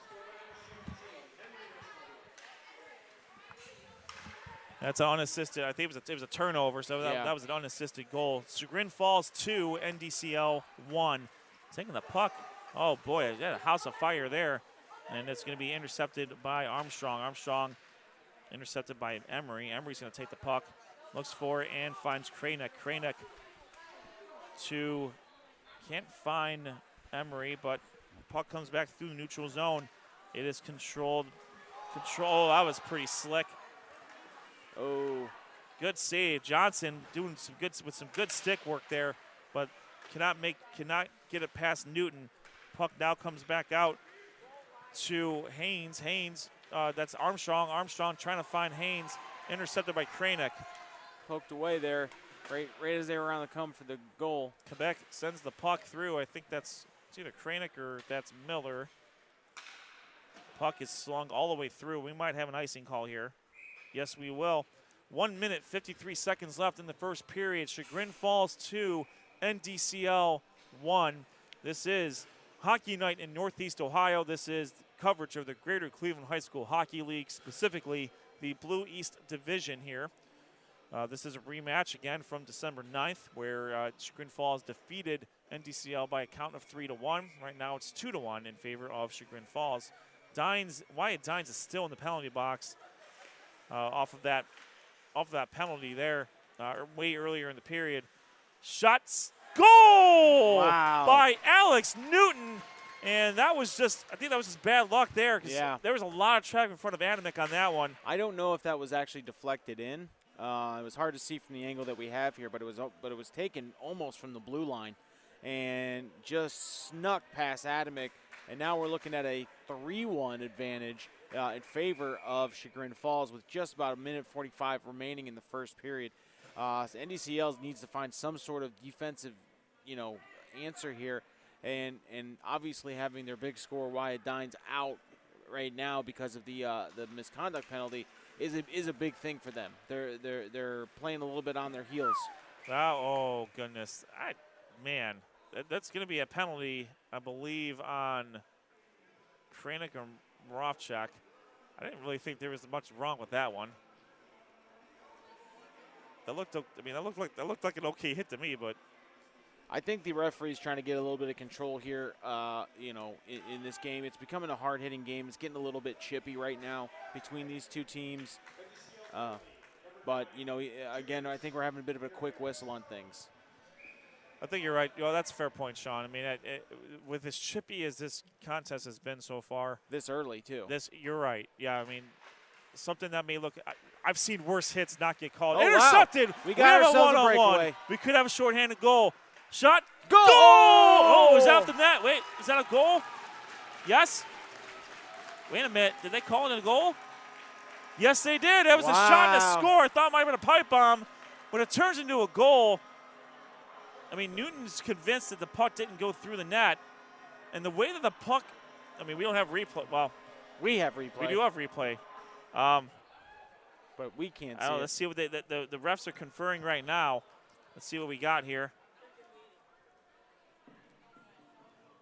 That's an unassisted. I think it was a turnover, so that was an unassisted goal. Chagrin Falls 2, NDCL 1. Taking the puck. Oh boy, yeah, a house of fire there, and it's going to be intercepted by Armstrong. Armstrong intercepted by Emery. Emery's going to take the puck. Looks for it and finds Kranick. Kranick can't find Emery, but puck comes back through the neutral zone. It is controlled. That was pretty slick. Oh, good save. Johnson doing some good stick work there, but cannot get it past Newton. Puck now comes back out to Haynes. Haynes, that's Armstrong. Armstrong trying to find Haynes. Intercepted by Kranick. Poked away there, right as they were on the come for the goal. Quebec sends the puck through. I think it's either Kranick or that's Miller. Puck is slung all the way through. We might have an icing call here. Yes, we will. 1 minute, 53 seconds left in the first period. Chagrin Falls 2, NDCL 1. This is Hockey Night in Northeast Ohio. This is coverage of the Greater Cleveland High School Hockey League, specifically the Blue East Division here. This is a rematch again from December 9th, where Chagrin Falls defeated NDCL by a count of 3-1. Right now it's 2-1 in favor of Chagrin Falls. Wyatt Dines is still in the penalty box off of that penalty there way earlier in the period. Shots, goal by Alex Newton. And that was I think that was just bad luck there, because there was a lot of traffic in front of Adamick on that one. I don't know if that was actually deflected in. It was hard to see from the angle that we have here, but it was taken almost from the blue line and just snuck past Adamick. And now we're looking at a 3-1 advantage in favor of Chagrin Falls with just about 1:45 remaining in the first period. So NDCL needs to find some sort of defensive, answer here. And obviously having their big scorer Wyatt Dines out right now because of the misconduct penalty is a big thing for them. They're playing a little bit on their heels. Oh goodness, man, that's going to be a penalty, I believe, on Kranick or Moravchik. I didn't really think there was much wrong with that one. that looked like an okay hit to me, but I think the referee's trying to get a little bit of control here. You know, in this game, it's becoming a hard-hitting game. It's getting a little bit chippy right now between these two teams. But you know, again, I think we're having a bit of a quick whistle on things. I think you're right. Well, that's a fair point, Sean. I mean, with as chippy as this contest has been so far, this early too. You're right. Yeah, I mean, something that may look. I've seen worse hits not get called. Oh, Intercepted. Wow. We got ourselves a breakaway. We could have a shorthanded goal. Shot. Goal! Oh, it was after that. Wait, is that a goal? Yes. Wait a minute. Did they call it a goal? Yes, they did. That was a shot and a score. I thought it might have been a pipe bomb, but it turns into a goal. I mean, Newton's convinced that the puck didn't go through the net. And the way that the puck, I mean, we don't have replay. Well, we have replay. We do have replay. But we can't see it. Let's see what the refs are conferring right now. Let's see what we got here.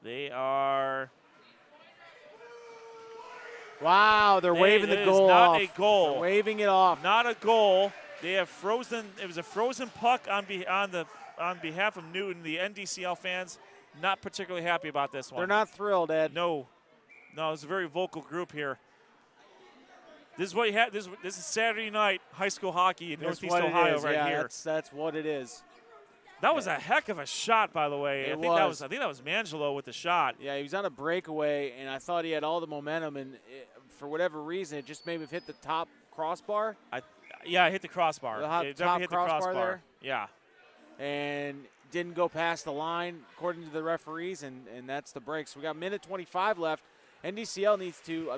They are. Wow, they're waving the goal off. Not a goal. They're waving it off. Not a goal. They have frozen. It was a frozen puck on behalf of Newton. The NDCL fans not particularly happy about this one. They're not thrilled, Ed. No, it's a very vocal group here. This is what you have. This is Saturday night high school hockey in Northeast Ohio right here. That's what it is. That was a heck of a shot, by the way. I think that was Mangelo with the shot. Yeah, he was on a breakaway, and I thought he had all the momentum, and for whatever reason, it just maybe hit the top crossbar. Yeah, it hit the crossbar. It top hit crossbar the there. Yeah. And didn't go past the line, according to the referees, and that's the break. So we got a minute 25 left. NDCL needs to,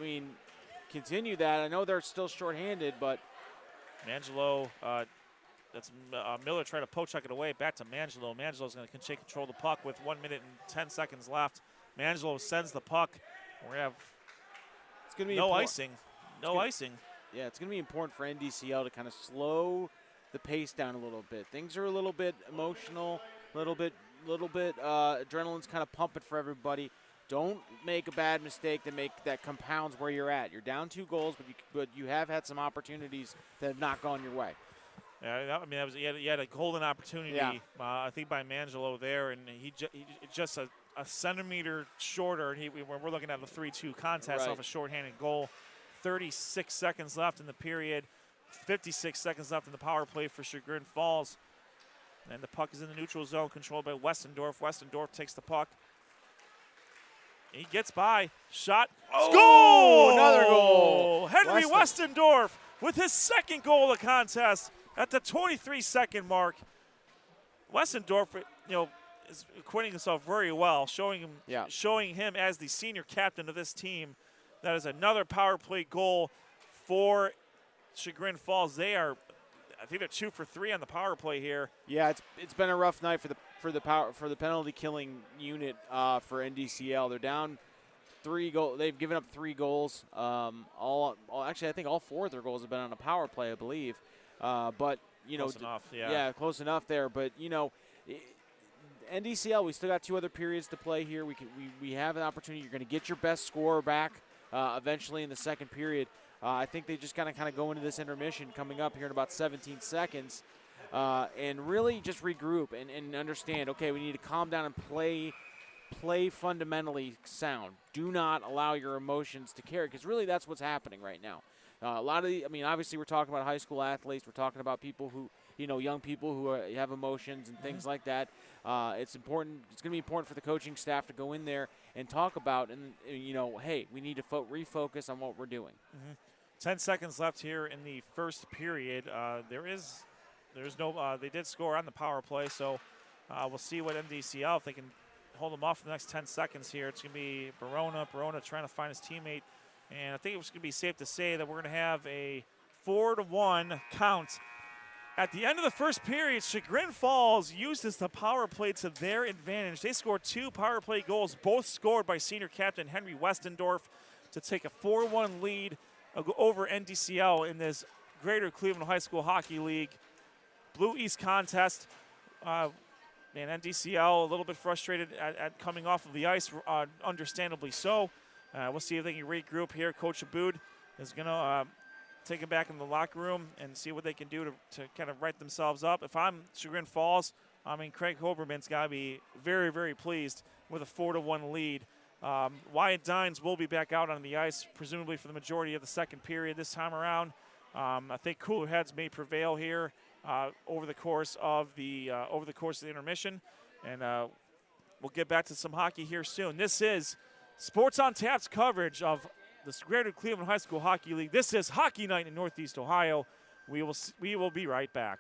continue that. I know they're still shorthanded, but Mangelo, that's Miller trying to poke check it away. Back to Mangelo. Mangelo's going to take control of the puck with 1 minute and 10 seconds left. Mangelo sends the puck. We're going to have no icing. No icing. Yeah, it's going to be important for NDCL to kind of slow the pace down a little bit. Things are a little bit emotional, little bit adrenaline's kind of pumping for everybody. Don't make a bad mistake that compounds where you're at. You're down 2 goals, but you have had some opportunities that have not gone your way. Yeah, you had a golden opportunity, yeah. I think, by Mangelo there, and he just a centimeter shorter. We're looking at a 3-2 contest off a shorthanded goal. 36 seconds left in the period. 56 seconds left in the power play for Chagrin Falls. And the puck is in the neutral zone, controlled by Westendorf. Westendorf takes the puck. He gets by. Shot. Goal! Another goal. Henry Westendorf with his second goal of the contest at the 23-second mark. Westendorf, is acquitting himself very well, showing him as the senior captain of this team. That is another power play goal for Chagrin Falls. I think they're 2 for 3 on the power play here. Yeah, it's been a rough night for the penalty killing unit for NDCL. They're down 3 goals. They've given up 3 goals. Actually, I think all 4 of their goals have been on a power play, I believe. But close enough. Yeah, close enough there. But NDCL, we still got 2 other periods to play here. We have an opportunity. You're going to get your best scorer back eventually in the second period. I think they just kind of go into this intermission coming up here in about 17 seconds and really just regroup and understand, okay, we need to calm down and play fundamentally sound. Do not allow your emotions to carry, because really that's what's happening right now. Obviously we're talking about high school athletes. We're talking about people who, young people who have emotions and things like that. It's important. It's going to be important for the coaching staff to go in there and talk about, and hey, we need to refocus on what we're doing. 10 seconds left here in the first period. There's no. They did score on the power play, so we'll see what NDCL, if they can hold them off for the next 10 seconds here. It's going to be Barona trying to find his teammate. And I think it's going to be safe to say that we're going to have a 4-1 count. At the end of the first period, Chagrin Falls uses the power play to their advantage. They scored 2 power play goals, both scored by senior captain Henry Westendorf, to take a 4-1 lead over NDCL in this Greater Cleveland High School Hockey League Blue East contest. NDCL a little bit frustrated at coming off of the ice, understandably so. We'll see if they can regroup here. Coach Aboud is going to take it back in the locker room and see what they can do to kind of right themselves up. If I'm Chagrin Falls, I mean, Craig Hoberman's got to be very, very pleased with a 4-1 lead. Wyatt Dines will be back out on the ice, presumably for the majority of the second period this time around. I think cooler heads may prevail here over the course of the intermission, and we'll get back to some hockey here soon. This is Sports on Tap's coverage of the Greater Cleveland High School Hockey League. This is Hockey Night in Northeast Ohio. We will be right back.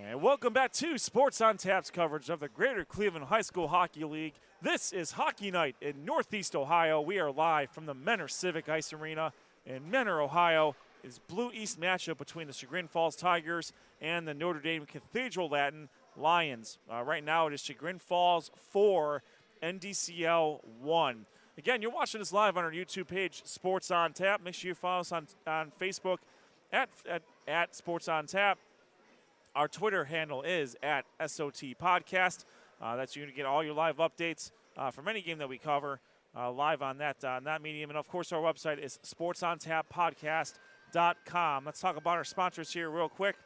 And welcome back to Sports on Tap's coverage of the Greater Cleveland High School Hockey League. This is Hockey Night in Northeast Ohio. We are live from the Menor Civic Ice Arena in Menor, Ohio. It's Blue East matchup between the Chagrin Falls Tigers and the Notre Dame Cathedral Latin Lions. Right now it is Chagrin Falls 4, NDCL 1. Again, you're watching this live on our YouTube page, Sports on Tap. Make sure you follow us on Facebook at Sports on Tap. Our Twitter handle is at SOT Podcast. That's you're going to get all your live updates from any game that we cover live on that medium. And, of course, our website is sportsontappodcast.com. Let's talk about our sponsors here real quick.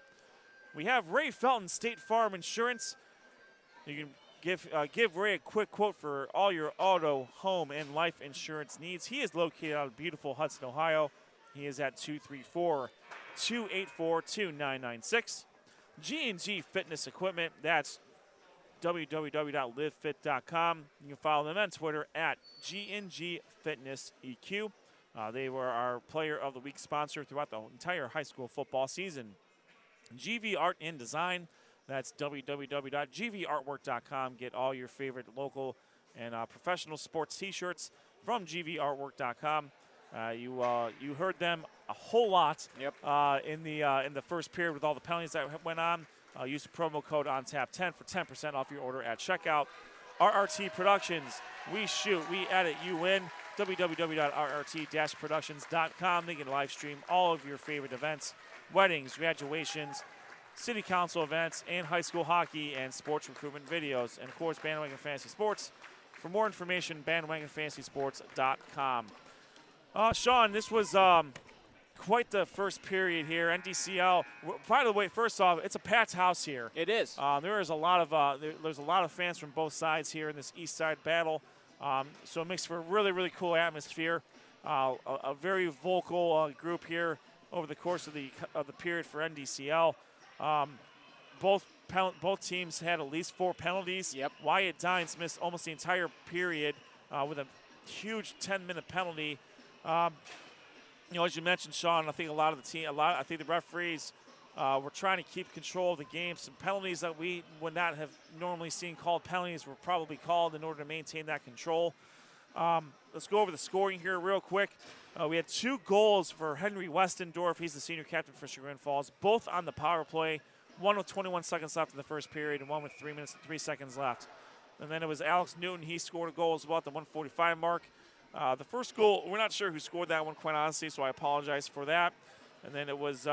We have Ray Felton State Farm Insurance. You can give Ray a quick quote for all your auto, home, and life insurance needs. He is located out of beautiful Hudson, Ohio. He is at 234-284-2996. G&G Fitness Equipment, that's www.livefit.com. You can follow them on Twitter at G&G Fitness EQ. They were our Player of the Week sponsor throughout the entire high school football season. GV Art and Design, that's www.gvartwork.com. Get all your favorite local and professional sports t-shirts from gvartwork.com. You heard them a whole lot in the first period with all the penalties that went on. Use the promo code ONTAP10 for 10% off your order at checkout. RRT Productions, we shoot, we edit, you win. www.rrt-productions.com. They can live stream all of your favorite events, weddings, graduations, city council events, and high school hockey and sports recruitment videos. And, of course, Bandwagon Fantasy Sports. For more information, bandwagonfantasysports.com. Sean, this was quite the first period here. NDCL. By the way, first off, it's a packed house here. It is. There's a lot of fans from both sides here in this East Side battle. So it makes for a really, really cool atmosphere. A very vocal group here over the course of the period for NDCL. Both teams had at least 4 penalties. Yep. Wyatt Dines missed almost the entire period with a huge 10-minute penalty. As you mentioned, Sean, I think I think the referees were trying to keep control of the game. Some penalties that we would not have normally seen called penalties were probably called in order to maintain that control. Let's go over the scoring here real quick. We had 2 goals for Henry Westendorf. He's the senior captain for Chagrin Falls, both on the power play. One with 21 seconds left in the first period and one with 3 minutes and 3 seconds left. And then it was Alex Newton. He scored a goal as well at the 145 mark. The first goal, we're not sure who scored that one, quite honestly, so I apologize for that. And then it was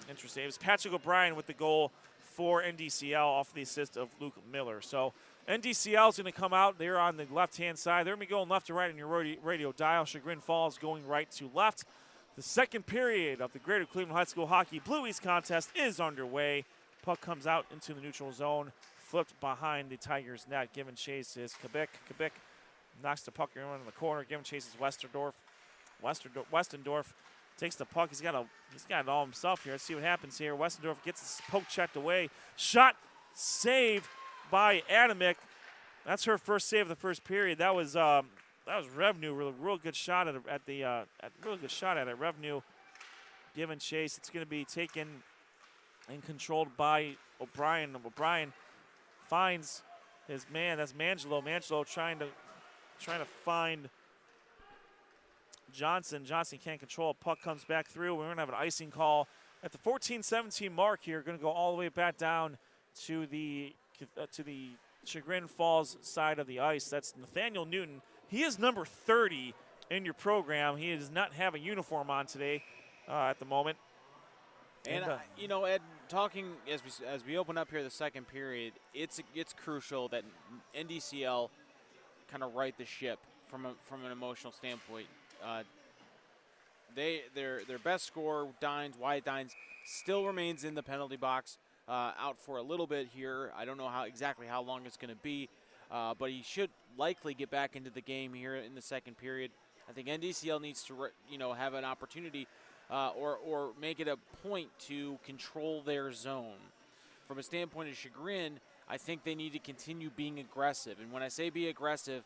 interesting. It was Patrick O'Brien with the goal for NDCL off the assist of Luke Miller. So NDCL is going to come out. They're on the left-hand side. They're going to be going left to right on your radio dial. Chagrin Falls going right to left. The second period of the Greater Cleveland High School Hockey Blue East contest is underway. Puck comes out into the neutral zone, flipped behind the Tigers' net. Giving chase is Kabik. Kabik knocks the puck around in the corner. Giving chase is Westendorf. Westendorf takes the puck. He's got it all himself here. Let's see what happens here. Westendorf gets his poke checked away. Shot saved by Adamick. That's her first save of the first period. That was Revenue. Real good shot at it. Revenue giving chase. It's going to be taken and controlled by O'Brien. O'Brien finds his man. That's Mangelo. Mangelo trying to find Johnson. Johnson can't control it. Puck comes back through. We're going to have an icing call at the 14-17 mark here. Going to go all the way back down to the Chagrin Falls side of the ice. That's Nathaniel Newton. He is number 30 in your program. He does not have a uniform on today at the moment. And Ed, talking as we open up here the second period, it's crucial that NDCL kind of right the ship from an emotional standpoint. Their best scorer, Wyatt Dines, still remains in the penalty box, out for a little bit here. I don't know exactly how long it's going to be, but he should likely get back into the game here in the second period. I think NDCL needs to have an opportunity or make it a point to control their zone. From a standpoint of Chagrin, I think they need to continue being aggressive. And when I say be aggressive,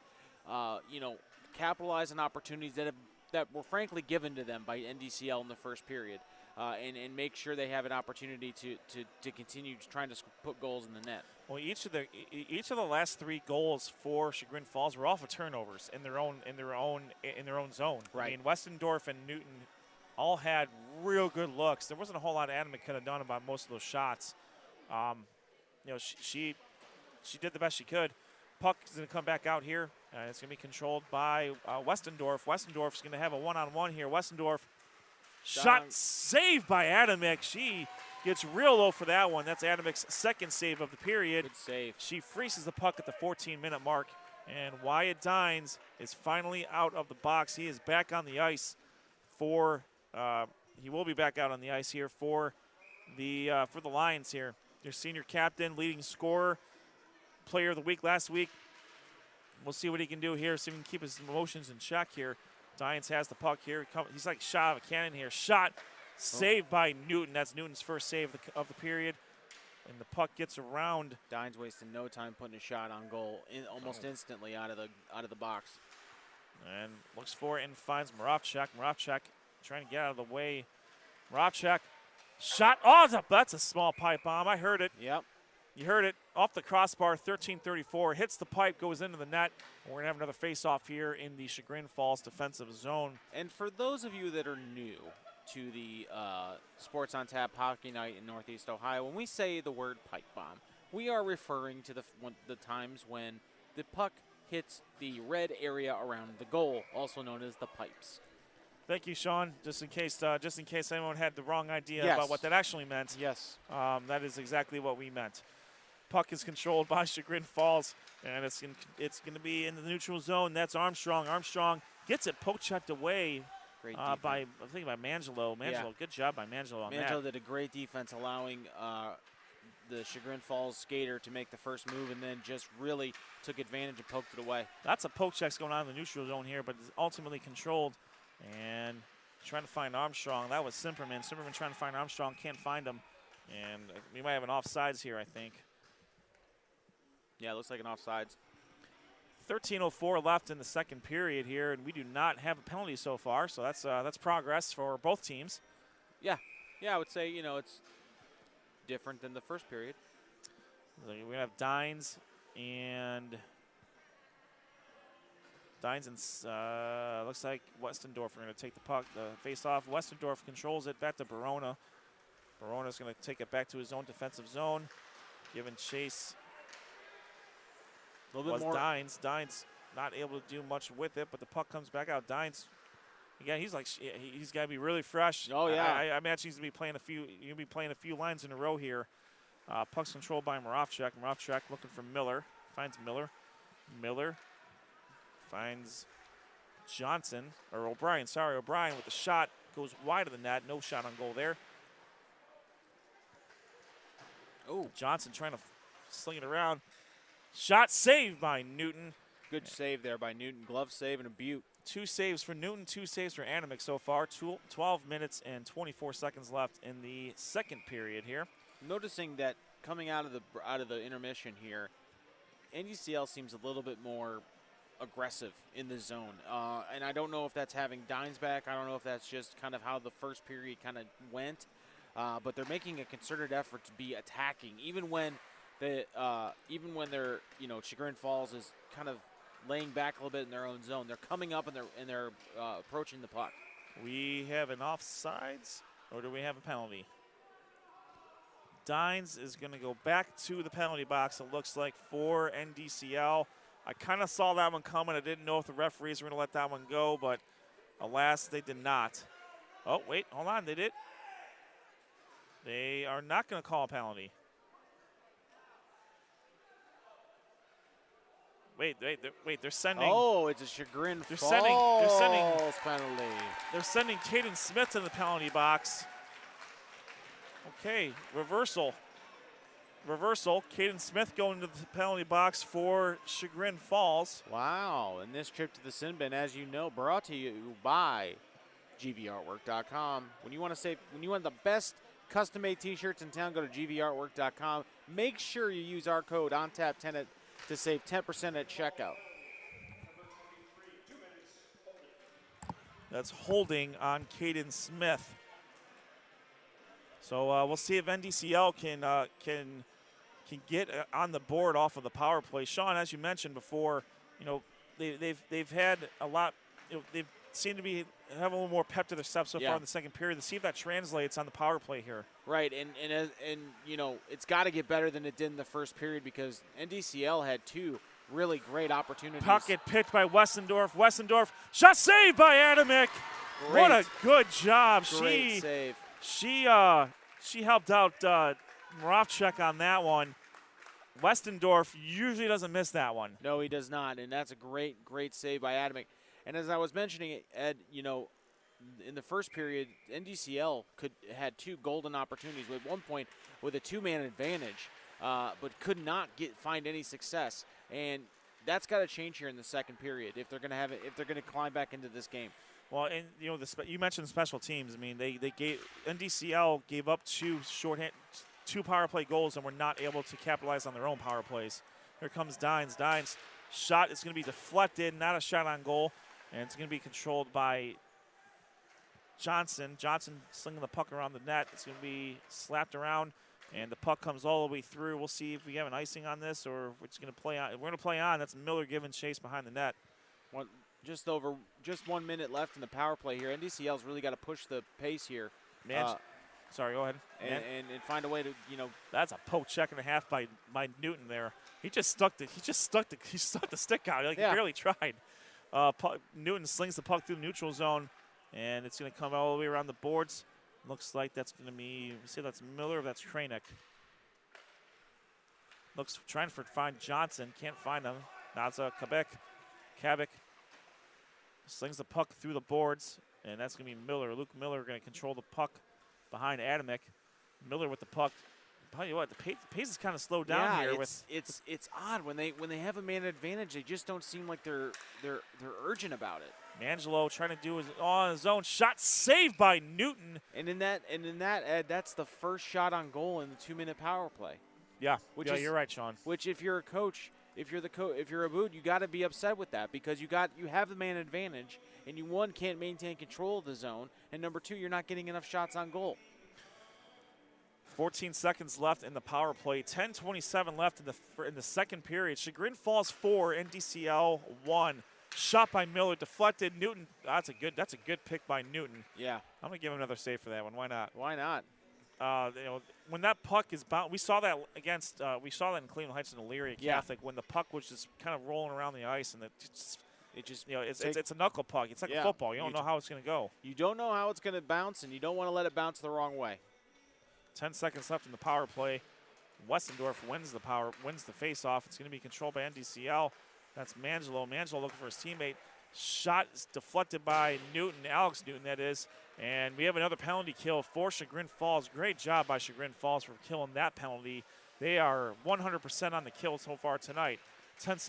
capitalize on opportunities that have that were frankly given to them by NDCL in the first period, and make sure they have an opportunity to continue trying to put goals in the net. Well, each of the last 3 goals for Chagrin Falls were off of turnovers in their own zone. Right. I mean, Westendorf and Newton all had real good looks. There wasn't a whole lot Adamick could have done about most of those shots. She did the best she could. Puck is going to come back out here. It's going to be controlled by Westendorf. Westendorf's going to have a one-on-one here. Westendorf shot saved by Adamick. She gets real low for that one. That's Adamick's second save of the period. Good save. She freezes the puck at the 14-minute mark. And Wyatt Dines is finally out of the box. He is back on the ice for he will be back out on the ice here for the Lions here. Their senior captain, leading scorer, player of the week last week. We'll see what he can do here, see if he can keep his emotions in check here. Dines has the puck here. He's like shot of a cannon here. Shot saved by Newton. That's Newton's first save of the period. And the puck gets around. Dines wasting no time putting a shot on goal almost instantly out of the box. And looks for it and finds Moravchuk. Moravchuk trying to get out of the way. Moravchuk shot. Oh, that's a small pipe bomb. I heard it. Yep. You heard it. Off the crossbar, 13:34. Hits the pipe, goes into the net. We're going to have another face-off here in the Chagrin Falls defensive zone. And for those of you that are new to the Sports on Tap Hockey Night in Northeast Ohio, when we say the word pipe bomb, we are referring to the times when the puck hits the red area around the goal, also known as the pipes. Thank you, Sean. Just in case anyone had the wrong idea Yes. about what that actually meant. Yes. That is exactly what we meant. Puck is controlled by Chagrin Falls, and it's going to be in the neutral zone. That's Armstrong. Armstrong gets it poke-checked away Great by Mangelo. Mangelo, good job by Mangelo on that. Mangelo did a great defense, allowing the Chagrin Falls skater to make the first move, and then just really took advantage and poked it away. Lots of poke checks going on in the neutral zone here, but it's ultimately controlled. And trying to find Armstrong. That was Simperman. Simperman trying to find Armstrong, can't find him. And we might have an offsides here, I think. Yeah, it looks like an offsides. 13:04 left in the second period here, and we do not have a penalty so far, so that's progress for both teams. Yeah, I would say, it's different than the first period. We have Dines and looks like Westendorf are going to take the face-off. Westendorf controls it back to Barona. Barona's going to take it back to his own defensive zone, giving chase. A little bit more. Dines. Dines not able to do much with it, but the puck comes back out. Dines, again, he's got to be really fresh. Oh yeah. I imagine he's going to be playing a few lines in a row here. Puck's controlled by Moravchuk. Moravchuk looking for Miller. Finds Miller. Miller finds O'Brien. Sorry, O'Brien with the shot. Goes wide of the net. No shot on goal there. Oh, Johnson trying to sling it around. Shot saved by Newton. Good save there by Newton. Glove save and a butte. 2 saves for Newton, 2 saves for Adamick so far. 12 minutes and 24 seconds left in the second period here. Noticing that coming out of the intermission here, NDCL seems a little bit more aggressive in the zone. And I don't know if that's having Dines back. I don't know if that's just kind of how the first period kind of went. But they're making a concerted effort to be attacking, even when they're, Chagrin Falls is kind of laying back a little bit in their own zone. They're coming up and they're approaching the puck. We have an offsides, or do we have a penalty? Dines is going to go back to the penalty box, it looks like, for NDCL. I kind of saw that one coming. I didn't know if the referees were going to let that one go, but alas, they did not. Oh, wait, hold on, they did. They are not going to call a penalty. Wait, they're sending. Oh, it's a Chagrin they're Falls penalty. They're sending Caden Smith to the penalty box. Okay, reversal. Caden Smith going to the penalty box for Chagrin Falls. Wow, and this trip to the sin bin, as you know, brought to you by GVArtwork.com. When you want the best custom-made T-shirts in town, go to GVArtwork.com. Make sure you use our code ONTAP10 to save 10% at checkout. That's holding on Caden Smith. So we'll see if NDCL can get on the board off of the power play. Sean, as you mentioned before, you know, they've had a lot. You know, they've seemed to have a little more pep to their step so far in the second period. To see if that translates on the power play here. Right, and you know, it's got to get better than it did in the first period because NDCL had 2 really great opportunities. Pocket picked by Westendorf. Westendorf, shot saved by Adamick. Great. What a good job. Great save. She helped out Moravchuk on that one. Westendorf usually doesn't miss that one. No, he does not, and that's a great save by Adamick. And as I was mentioning, Ed, you know, in the first period, NDCL had 2 golden opportunities at one point with a 2-man advantage, but could not find any success. And that's got to change here in the second period if they're going to climb back into this game. Well, and you know, you mentioned special teams. I mean, NDCL gave up 2 power play goals and were not able to capitalize on their own power plays. Here comes Dines. Dines' shot is going to be deflected, not a shot on goal, and it's going to be controlled by Johnson. Johnson slinging the puck around the net. It's going to be slapped around, and the puck comes all the way through. We'll see if we have an icing on this or if it's going to play on. We're going to play on. That's Miller giving chase behind the net. Just 1 minute left in the power play here. NDCL's really got to push the pace here. Sorry, go ahead. And find a way to, you know. That's a poke check and a half by Newton there. He stuck the stick out. Like he barely tried. Newton slings the puck through the neutral zone, and it's going to come all the way around the boards. Looks like that's going to be, see, that's Miller or that's Kranick. Looks trying to find Johnson, can't find him. Now it's a Kabik slings the puck through the boards, and that's going to be Miller. Luke Miller going to control the puck behind Adamick. Miller with the puck. Tell you what, the pace is kind of slowed down here. It's odd when they have a man advantage. They just don't seem like they're urgent about it. Mangelo trying to do his on his own shot, saved by Newton. And in that, Ed, that's the first shot on goal in the 2-minute power play. Yeah, you're right, Sean. Which, if you're a coach, if you're a boot, you got to be upset with that because you have the man advantage, and you can't maintain control of the zone, and number 2, you're not getting enough shots on goal. 14 seconds left in the power play. 10:27 left in the second period. Chagrin Falls 4, NDCL 1. Shot by Miller, deflected. Newton. That's a good pick by Newton. Yeah, I'm gonna give him another save for that one. Why not? Why not? You know, when that puck is bound, we saw that in Cleveland Heights and Elyria Catholic when the puck was just kind of rolling around the ice and it's a knuckle puck. It's like a football. You don't know how it's gonna go. You don't know how it's gonna bounce, and you don't want to let it bounce the wrong way. 10 seconds left in the power play. Westendorf wins the face-off. It's going to be controlled by NDCL. That's Mangelo. Mangelo looking for his teammate. Shot is deflected by Newton, Alex Newton, that is. And we have another penalty kill for Chagrin Falls. Great job by Chagrin Falls for killing that penalty. They are 100% on the kill so far tonight. 10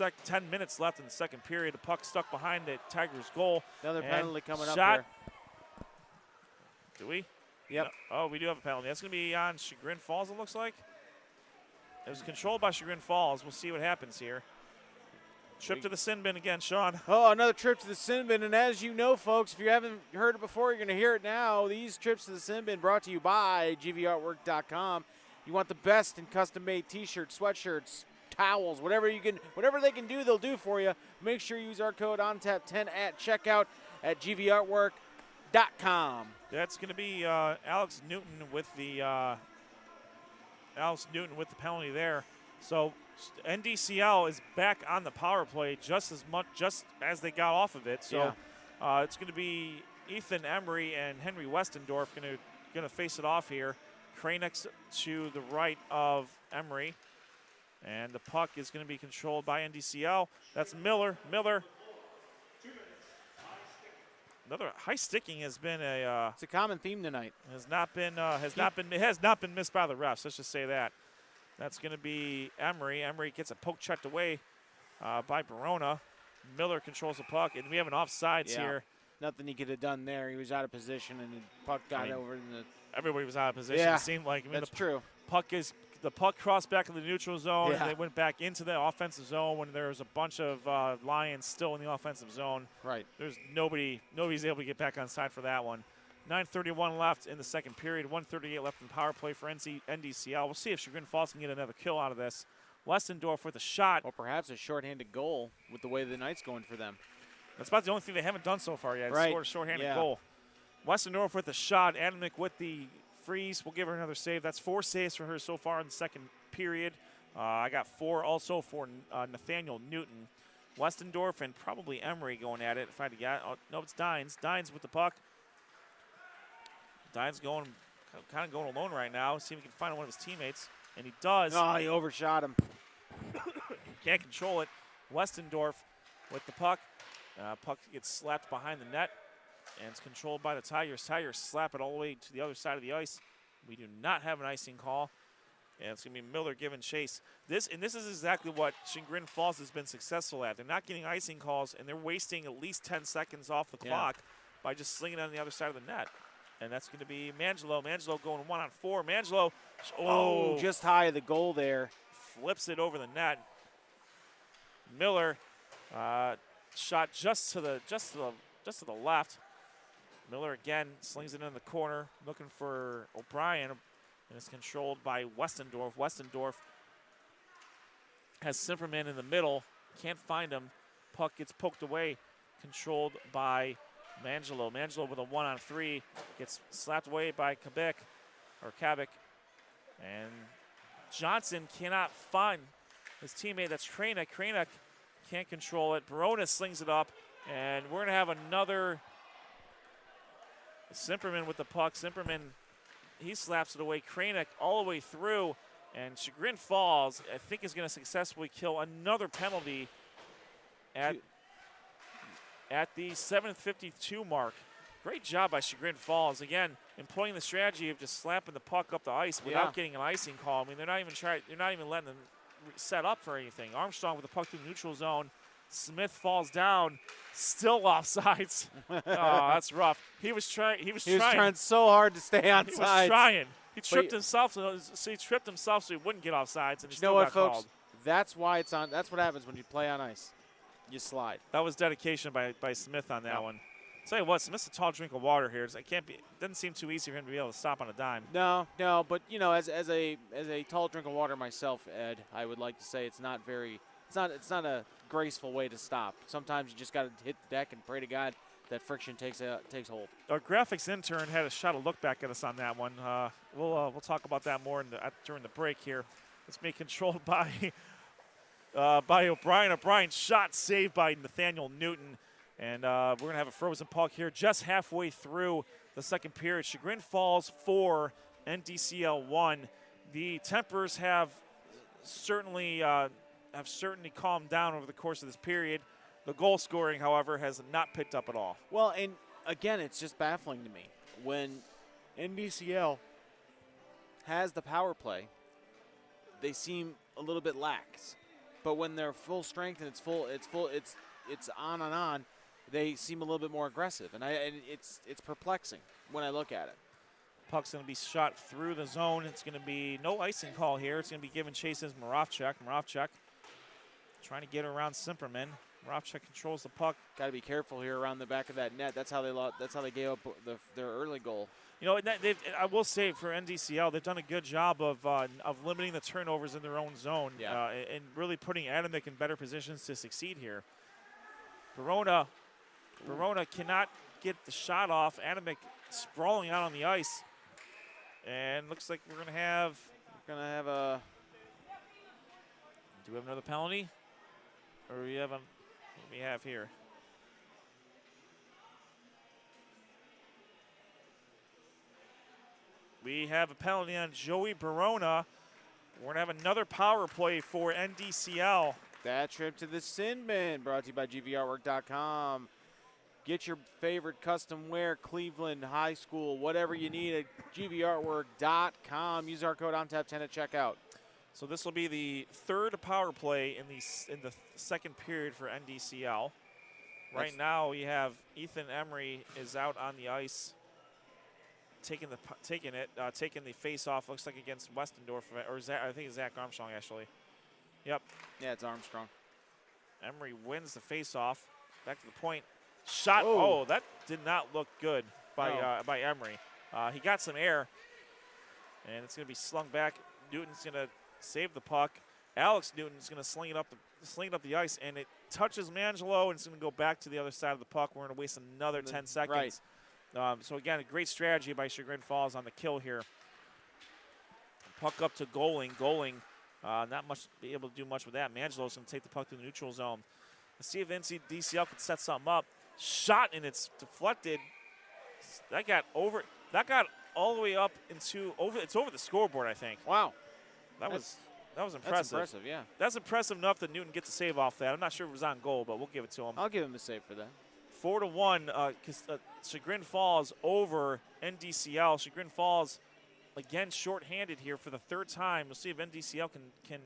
minutes left in the second period. The puck stuck behind the Tigers' goal. Another penalty coming up here. there. Do we? Yep. Oh, we do have a penalty. That's going to be on Chagrin Falls, it looks like. It was controlled by Chagrin Falls. We'll see what happens here. Trip to the sin bin again, Sean. Oh, another trip to the sin bin. And as you know, folks, if you haven't heard it before, you're going to hear it now. These trips to the sin bin brought to you by gvartwork.com. You want the best in custom-made T-shirts, sweatshirts, towels, whatever they can do, they'll do for you. Make sure you use our code ONTAP10 at checkout at gvartwork.com. That's going to be Alex Newton with the penalty there. So NDCL is back on the power play just as they got off of it. So it's going to be Ethan Emery and Henry Westendorf going to face it off here. Kranick to the right of Emery, and the puck is going to be controlled by NDCL. That's Miller. Another high sticking has been it's a common theme tonight. Has not been missed by the refs. Let's just say that. That's going to be Emery. Emery gets a poke checked away by Barona. Miller controls the puck, and we have an offsides here. Nothing he could have done there. He was out of position, and the puck got over in the. Everybody was out of position. Yeah, it seemed like. That's true. Puck is the puck crossed back in the neutral zone, Yeah. and they went back into the offensive zone when there was a bunch of Lions still in the offensive zone. Right. There's nobody's able to get back on side for that one. 9:31 left in the second period. 1:38 left in the power play for NDCL. We'll see if Chagrin Falls can get another kill out of this. Westendorf with a shot. Or perhaps a shorthanded goal with the way the night's going for them. That's about the only thing they haven't done so far yet. Right. Scored a shorthanded Yeah. goal. Westendorf with a shot. Adamick with the freeze. We'll give her another save. That's 4 saves for her so far in the second period. I got 4 also for Nathaniel Newton. Westendorf and probably Emery going at it. If I had to get, oh, no, it's Dines. Dines with the puck. Dines going, kind of going alone right now. See if he can find one of his teammates, and he does. Oh, he overshot him. Can't control it. Westendorf with the puck. Puck gets slapped behind the net, and it's controlled by the Tigers. Tigers slap it all the way to the other side of the ice. We do not have an icing call, and it's going to be Miller giving chase. This is exactly what Chagrin Falls has been successful at. They're not getting icing calls, and they're wasting at least 10 seconds off the clock by just slinging it on the other side of the net. And that's going to be Mangelo. Mangelo going 1-on-4. Mangelo, Just high of the goal there. flips it over the net. Miller shot just to the left. Miller again slings it in the corner, looking for O'Brien, and it's controlled by Westendorf. Westendorf has Simperman in the middle, can't find him. Puck gets poked away, controlled by Mangelo. Mangelo with a 1-on-3 gets slapped away by Kabik, and Johnson cannot find his teammate. That's Kranick. Kranick can't control it. Barona slings it up, and we're going to have another Simperman with the puck. Simperman, he slaps it away. Kranick all the way through, and Chagrin Falls, I think, is going to successfully kill another penalty at the 7:52 mark. Great job by Chagrin Falls. Again, employing the strategy of just slapping the puck up the ice without getting an icing call. I mean, they're not even letting them set up for anything. Armstrong with the puck to the neutral zone. Smith falls down, still offsides. Oh, that's rough. He was trying So hard to stay on He sides. was trying. He tripped himself, so he wouldn't get offsides, and he You still know what, got folks? called. That's why it's on. That's what happens when you play on ice. You slide. That was dedication by Smith on that one. Tell you what, Smith's a tall drink of water here. It doesn't seem too easy for him to be able to stop on a dime. No, but as a tall drink of water myself, Ed, I would like to say it's not a graceful way to stop. Sometimes you just got to hit the deck and pray to God that friction takes hold. Our graphics intern had a shot of look back at us on that one. We'll talk about that more during the break here. It's being controlled by O'Brien. O'Brien's shot saved by Nathaniel Newton. And we're going to have a frozen puck here just halfway through the second period. Chagrin Falls 4, NDCL 1. The tempers have certainly calmed down over the course of this period. The goal scoring, however, has not picked up at all. Well, and again, it's just baffling to me. When NDCL has the power play, they seem a little bit lax. But when they're full strength and it's on and on, they seem a little bit more aggressive, and it's perplexing when I look at it. Puck's going to be shot through the zone. It's going to be no icing call here. It's going to be given chase as Moravchuk. Moravchuk trying to get around Simperman. Moravchuk controls the puck. Got to be careful here around the back of that net. That's how they gave up their early goal. You know, I will say for NDCL, they've done a good job of limiting the turnovers in their own zone and really putting Adamick in better positions to succeed here. Barona cannot get the shot off. Adamick sprawling out on the ice. And looks like we're going to have a... Do we have another penalty? Or do we have what do we have here? We have a penalty on Joey Barona. We're going to have another power play for NDCL. That trip to the sin bin, brought to you by GVArtwork.com. Get your favorite custom wear, Cleveland High School, whatever you need at GVArtwork.com. Use our code ONTAP10 at checkout. So this will be the third power play in the second period for NDCL. Right now we have Ethan Emery is out on the ice. taking the face off. Looks like against Westendorf, or I think it's Zach Armstrong actually. Yep. Yeah, it's Armstrong. Emery wins the face off. Back to the point. Shot. Oh, Oh, that did not look good by Emery. He got some air, and it's going to be slung back. Newton's going to save the puck. Alex Newton's going to sling it up the ice, and it touches Mangelo, and it's going to go back to the other side of the puck. We're going to waste another 10 seconds. Right. So again, a great strategy by Chagrin Falls on the kill here. Puck up to Goaling. Goaling, not much be able to do much with that. Mangelo's going to take the puck to the neutral zone. Let's see if NDCL can set something up. Shot, and it's deflected. That got all the way up into It's over the scoreboard, I think. Wow. That was impressive. That's impressive, yeah. That's impressive enough that Newton gets a save off that. I'm not sure if it was on goal, but we'll give it to him. I'll give him a save for that. 4-1, Chagrin Falls over NDCL. Chagrin Falls, again, shorthanded here for the third time. We'll see if NDCL can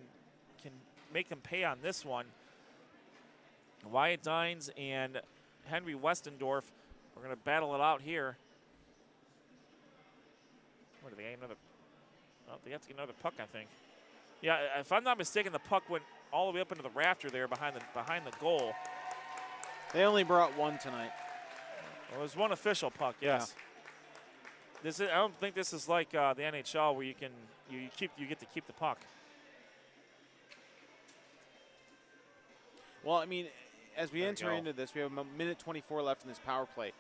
make them pay on this one. Wyatt Dines and Henry Westendorf are going to battle it out here. What, do they get another? Oh, they have to get another puck, I think. Yeah, if I'm not mistaken, the puck went all the way up into the rafter there behind the goal. They only brought one tonight. Well, there's one official puck, yes. Yeah. I don't think this is like the NHL where you get to keep the puck. Well, I mean, as we enter into this, we have a minute 24 left in this power play.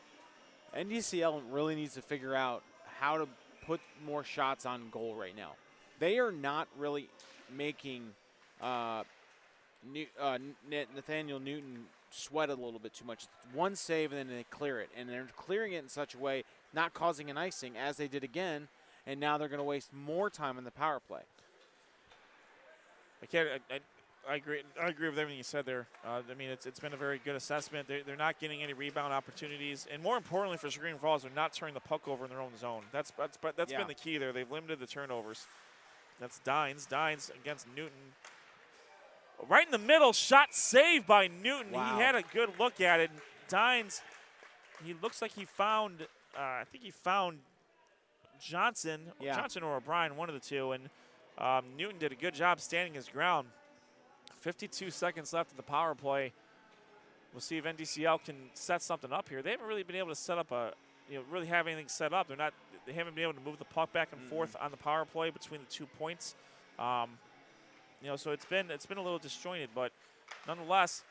NDCL really needs to figure out how to put more shots on goal right now. They are not really making Nathaniel Newton sweat a little bit too much. One save and then they clear it, and they're clearing it in such a way, not causing an icing as they did again, and now they're going to waste more time in the power play. I agree with everything you said there. I mean, it's been a very good assessment. They're not getting any rebound opportunities, and more importantly for Chagrin Falls, they're not turning the puck over in their own zone. That's been the key there. They've limited the turnovers. That's Dines against Newton. Right in the middle, shot saved by Newton. Wow. He had a good look at it. Dines, he looks like he found, I think he found Johnson or O'Brien, one of the two, and Newton did a good job standing his ground. 52 seconds left in the power play. We'll see if NDCL can set something up here. They haven't really been able to set up really have anything set up. They haven't been able to move the puck back and forth on the power play between the 2 points. So it's been a little disjointed, but nonetheless,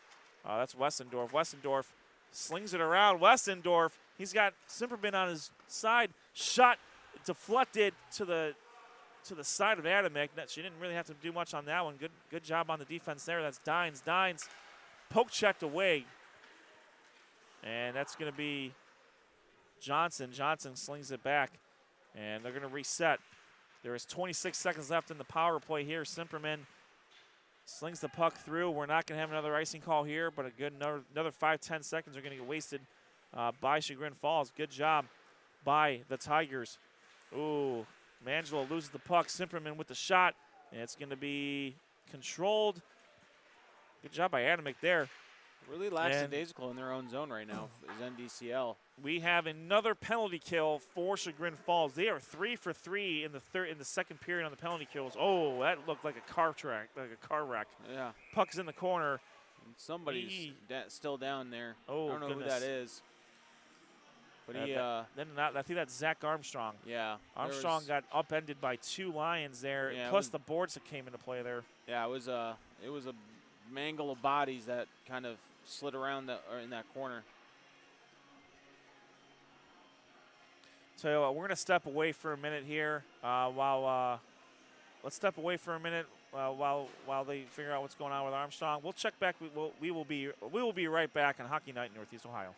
that's Westendorf. Westendorf slings it around. Westendorf, he's got Simperman on his side. Shot deflected to the side of Adamek. She didn't really have to do much on that one. Good job on the defense there. That's Dines. Dines poke checked away, and that's going to be Johnson. Johnson slings it back, and they're going to reset. There is 26 seconds left in the power play here. Simperman slings the puck through. We're not going to have another icing call here, but another 5-10 seconds are going to get wasted by Chagrin Falls. Good job by the Tigers. Ooh, Mangelo loses the puck. Simperman with the shot, and it's going to be controlled. Good job by Adamek there. Really lackadaisical in their own zone right now is NDCL. We have another penalty kill for Chagrin Falls. They are 3 for 3 in the second period on the penalty kills. Oh, that looked like a car wreck. Yeah. Puck's in the corner. And somebody's still down there. Oh, I don't know goodness. who that is. But I think that's Zach Armstrong. Yeah. Armstrong got upended by 2 Lions there, plus the boards that came into play there. Yeah, it was a mangle of bodies that kind of slid around in that corner. So we're going to step away for a minute here let's step away for a minute while they figure out what's going on with Armstrong. We'll check back. We will be right back on Hockey Night in Northeast Ohio.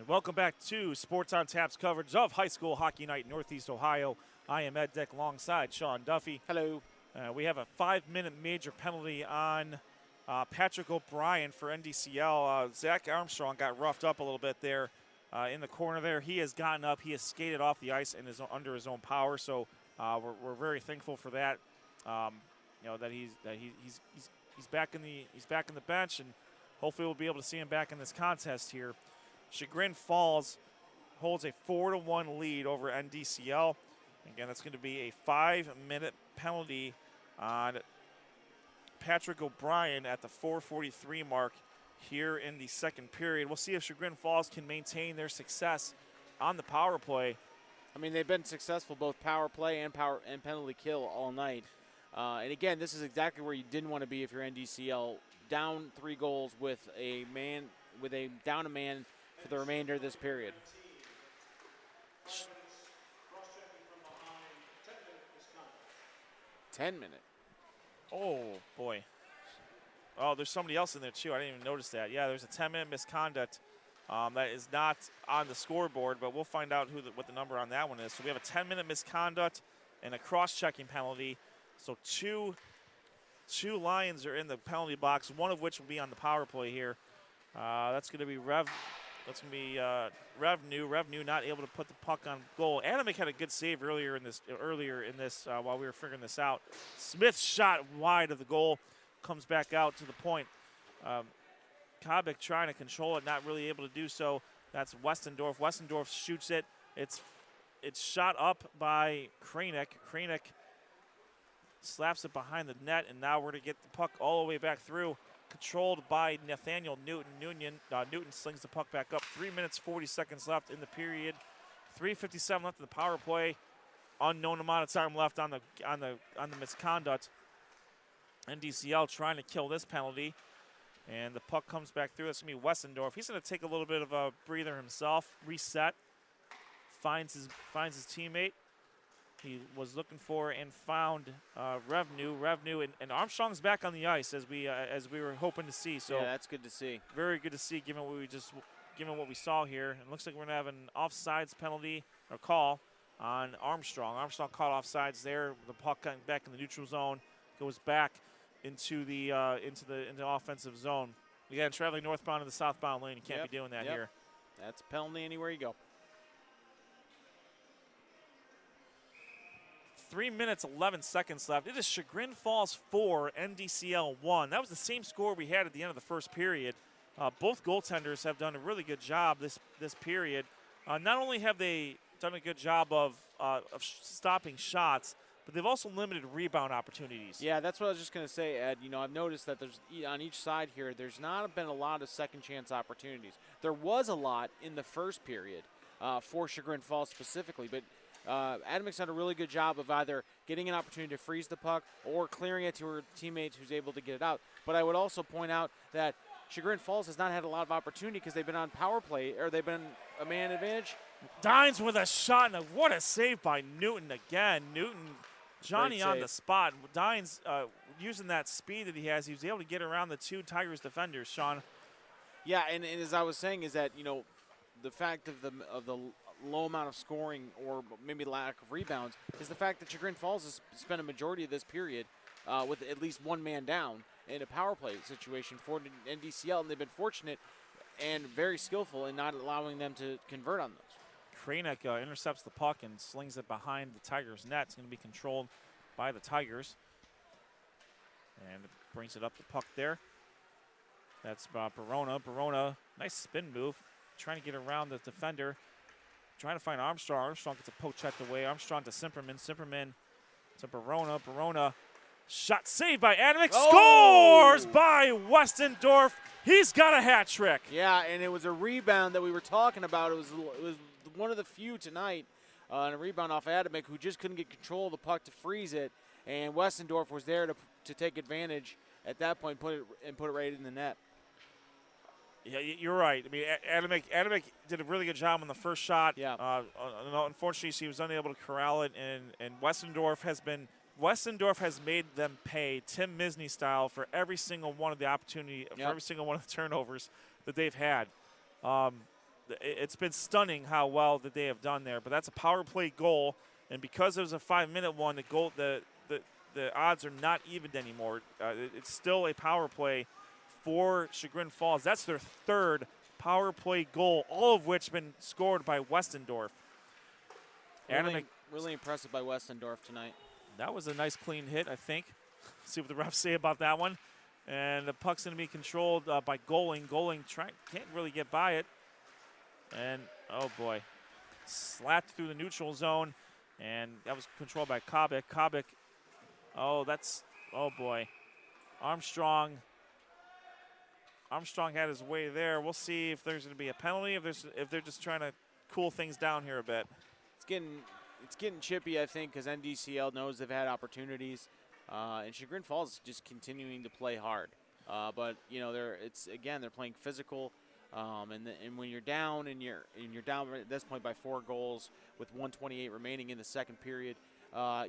And welcome back to Sports on Tap's coverage of high school hockey night in Northeast Ohio. I am Ed Dick alongside Sean Duffy. Hello. We have a 5-minute major penalty on Patrick O'Brien for NDCL. Zach Armstrong got roughed up a little bit there in the corner there. He has gotten up. He has skated off the ice and is under his own power. So we're very thankful for that. That he's back in the bench, and hopefully we'll be able to see him back in this contest here. Chagrin Falls holds a 4-1 lead over NDCL. Again, that's going to be a 5-minute penalty on Patrick O'Brien at the 4:43 mark here in the second period. We'll see if Chagrin Falls can maintain their success on the power play. I mean, they've been successful both power play and penalty kill all night. And again, this is exactly where you didn't want to be if you're NDCL, down 3 goals with a down a man for the remainder of this period. 10-minute. Oh, boy. Oh, there's somebody else in there, too. I didn't even notice that. Yeah, there's a 10-minute misconduct that is not on the scoreboard, but we'll find out what the number on that one is. So we have a 10-minute misconduct and a cross-checking penalty. So two Lions are in the penalty box, one of which will be on the power play here. That's going to be Revenu not able to put the puck on goal. Adamick had a good save earlier in this while we were figuring this out. Smith's shot wide of the goal comes back out to the point. Kabik trying to control it, not really able to do so. That's Westendorf. Westendorf shoots it. It's shot up by Kranick. Kranick slaps it behind the net, and now we're going to get the puck all the way back through. Controlled by Nathaniel Newton. Newton slings the puck back up. 3 minutes, 40 seconds left in the period. 3:57 left in the power play. Unknown amount of time left on the misconduct. NDCL trying to kill this penalty, and the puck comes back through. That's going to be Westendorf. He's going to take a little bit of a breather himself. Reset. Finds his teammate. He was looking for and found Revenu, and Armstrong's back on the ice as we were hoping to see. So yeah, that's good to see. Very good to see, given what we saw here. It looks like we're gonna have an offsides penalty or call on Armstrong. Armstrong caught offsides there. The puck coming back in the neutral zone, goes back into the offensive zone. Again, traveling northbound in the southbound lane. You can't be doing that here. That's a penalty anywhere you go. 3 minutes, 11 seconds left. It is Chagrin Falls 4, NDCL 1. That was the same score we had at the end of the first period. Both goaltenders have done a really good job this period. Not only have they done a good job of stopping shots, but they've also limited rebound opportunities. Yeah, that's what I was just going to say, Ed. I've noticed that there's on each side here, there's not been a lot of second chance opportunities. There was a lot in the first period for Chagrin Falls specifically, but Adamick's done a really good job of either getting an opportunity to freeze the puck or clearing it to her teammates who's able to get it out. But I would also point out that Chagrin Falls has not had a lot of opportunity because they've been on power play, or they've been a man advantage. Dines with a shot, and what a save by Newton again. Newton, Johnny on the spot. Dines using that speed that he has, he was able to get around the 2 Tigers defenders, Sean. Yeah, and as I was saying is that, the fact of the low amount of scoring or maybe lack of rebounds is the fact that Chagrin Falls has spent a majority of this period with at least one man down in a power play situation for NDCL, and they've been fortunate and very skillful in not allowing them to convert on those. Kranick intercepts the puck and slings it behind the Tigers' net. It's going to be controlled by the Tigers. And brings it up the puck there. That's Barona. Barona, nice spin move. Trying to get around the defender. Trying to find Armstrong. Armstrong gets a poke checked away. Armstrong to Simperman. Simperman to Barona. Barona. Shot saved by Adamick. Scores by Westendorf. He's got a hat trick. Yeah, and it was a rebound that we were talking about. It was one of the few tonight, and a rebound off Adamick, who just couldn't get control of the puck to freeze it. And Westendorf was there to take advantage at that point, put it right in the net. Yeah, you're right. I mean, Adamick did a really good job on the first shot. Yeah. Unfortunately, she was unable to corral it, and Westendorf has made them pay Tim Misney style for every single one of the opportunity, for every single one of the turnovers that they've had. it's been stunning how well that they have done there. But that's a power play goal, and because it was a 5-minute one, the odds are not evened anymore. It's still a power play for Chagrin Falls. That's their third power play goal, all of which been scored by Westendorf. Really impressive by Westendorf tonight. That was a nice clean hit, I think. See what the refs say about that one. And the puck's going to be controlled by Goling. Goling can't really get by it. And, oh boy, slapped through the neutral zone. And that was controlled by Kabik. Kabik, oh boy. Armstrong had his way there. We'll see if there's going to be a penalty, if they're just trying to cool things down here a bit. It's getting chippy, I think, because NDCL knows they've had opportunities. And Chagrin Falls is just continuing to play hard. But, you know, they're playing physical. And when you're down and you're down at this point by 4 goals with 1:28 remaining in the second period,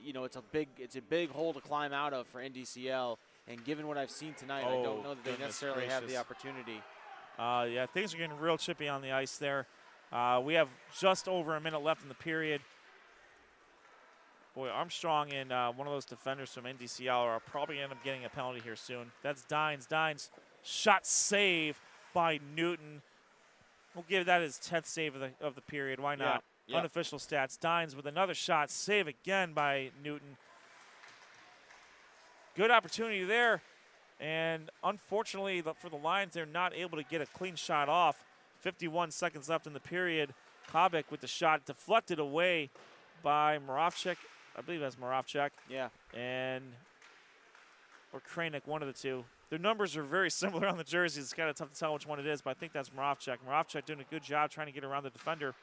you know, it's a big hole to climb out of for NDCL. And given what I've seen tonight, I don't know that they necessarily have the opportunity. Yeah, things are getting real chippy on the ice there. We have just over a minute left in the period. Boy, Armstrong and one of those defenders from NDCL are probably end up getting a penalty here soon. That's Dines. Dines, shot save by Newton. We'll give that his 10th save of the period. Why not? Yeah. Unofficial stats. Dines with another shot. Save again by Newton. Good opportunity there. And unfortunately for the Lions, they're not able to get a clean shot off. 51 seconds left in the period. Kabik with the shot deflected away by Moravchik. I believe that's Moravchik. Yeah. Or Kranik, one of the two. Their numbers are very similar on the jerseys. It's kind of tough to tell which one it is, but I think that's Moravchik. Moravchik doing a good job trying to get around the defender,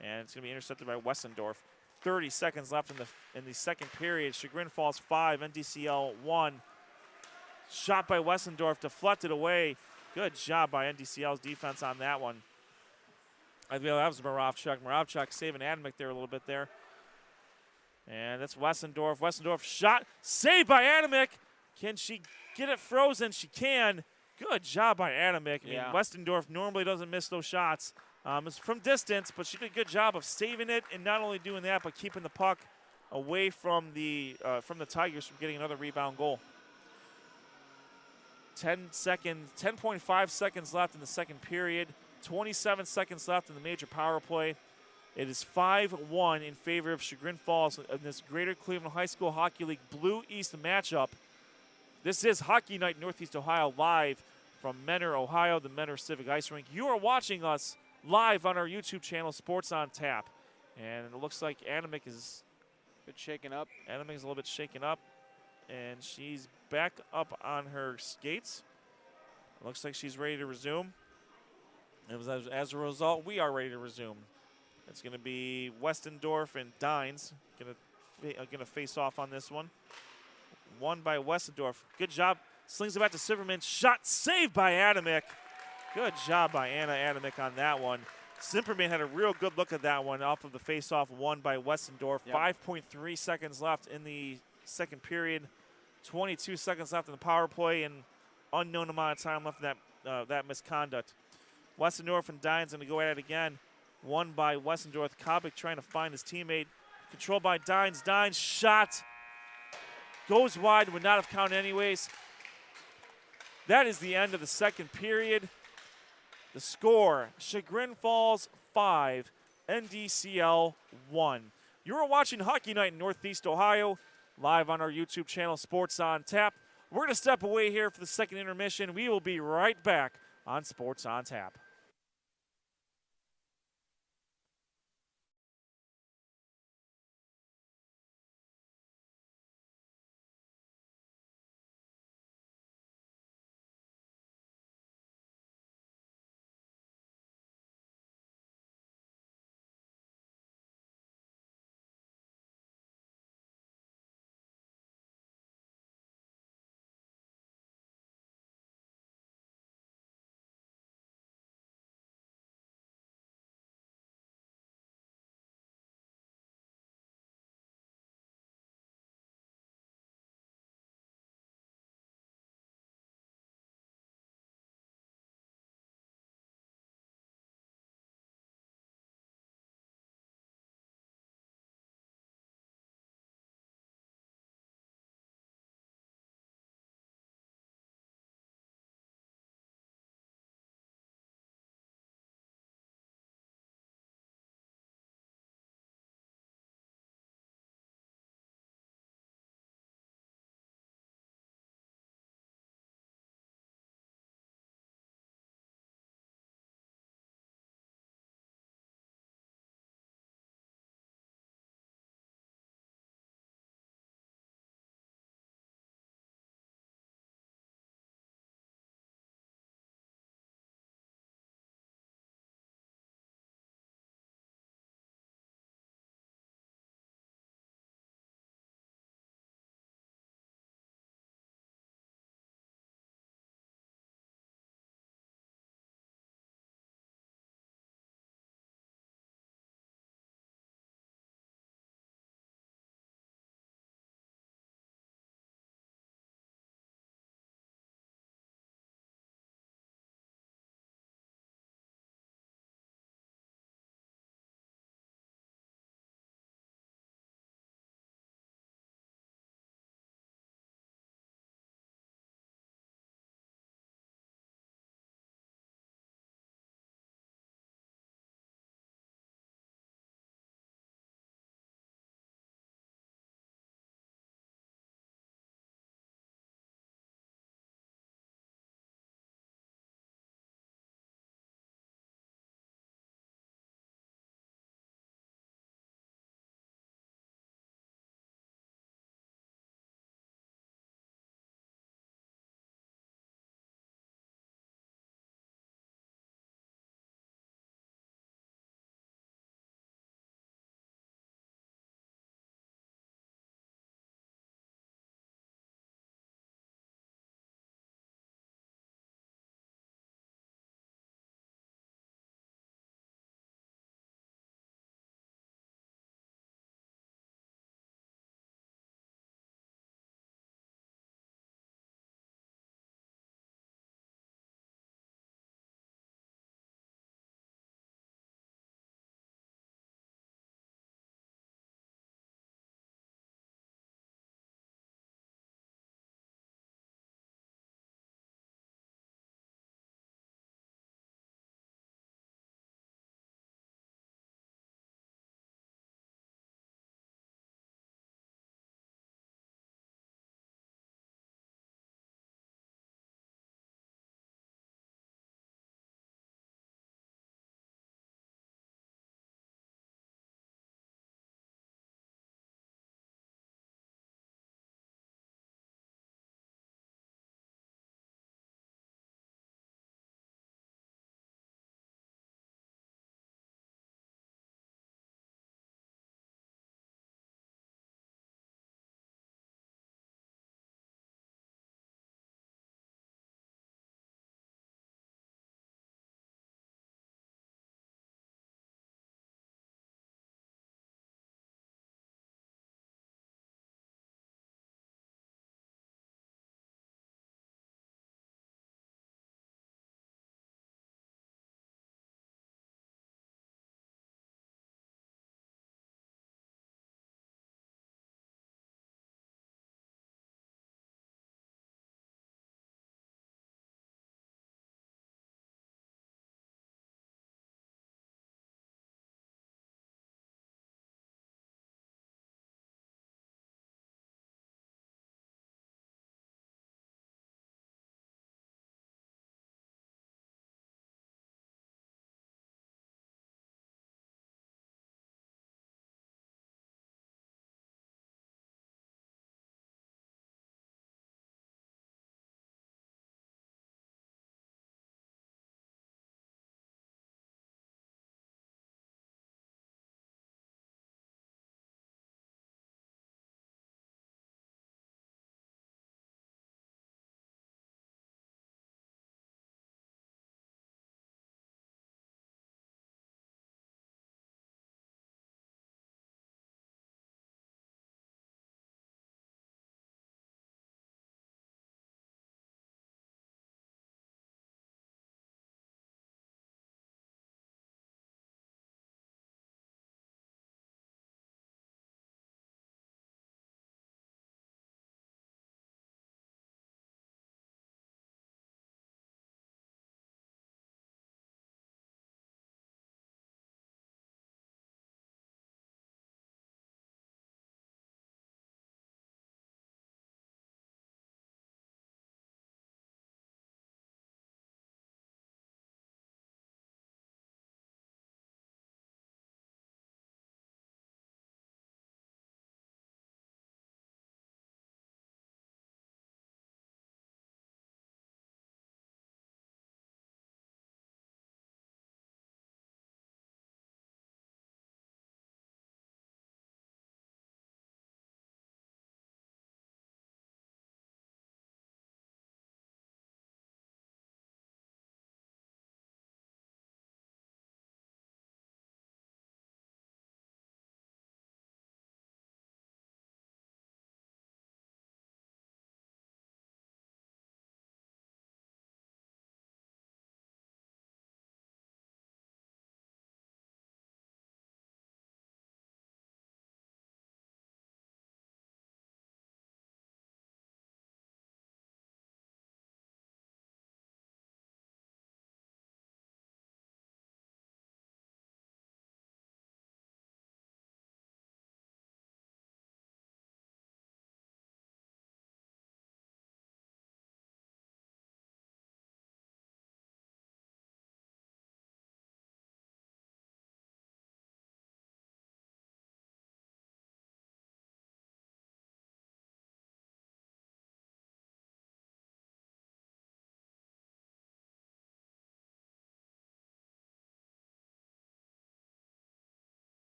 and it's going to be intercepted by Westendorf. 30 seconds left in the second period. Chagrin Falls 5, NDCL 1. Shot by Westendorf, deflected away. Good job by NDCL's defense on that one. I feel that was Moravchik. Moravchik saving Adamick there a little bit there. And that's Westendorf. Westendorf shot, saved by Adamick. Can she get it frozen? She can. Good job by Adamick. I mean, Westendorf normally doesn't miss those shots. It's from distance, but she did a good job of saving it, and not only doing that, but keeping the puck away from the Tigers from getting another rebound goal. 10.5 seconds left in the second period. 27 seconds left in the major power play. It is 5-1 in favor of Chagrin Falls in this Greater Cleveland High School Hockey League Blue East matchup. This is Hockey Night Northeast Ohio live from Menor, Ohio, the Menor Civic Ice Rink. You are watching us live on our YouTube channel, Sports on Tap. And it looks like Adamick is a bit shaken up. Adamick is a little bit shaken up. And she's back up on her skates. It looks like she's ready to resume. As a result, we are ready to resume. It's going to be Westendorf and Dines going to face off on this one. Won by Westendorf. Good job. Slings it back to Silverman. Shot saved by Adamick. Good job by Anna Adamick on that one. Zimmerman had a real good look at that one off of the face-off, won by Westendorf. Yep. 5.3 seconds left in the second period. 22 seconds left in the power play, and unknown amount of time left in that misconduct. Westendorf and Dines going to go at it again. Won by Westendorf. Kabik trying to find his teammate. Controlled by Dines. Dines shot. Goes wide, would not have counted anyways. That is the end of the second period. The score, Chagrin Falls 5, NDCL 1. You are watching Hockey Night in Northeast Ohio, live on our YouTube channel, Sports on Tap. We're going to step away here for the second intermission. We will be right back on Sports on Tap.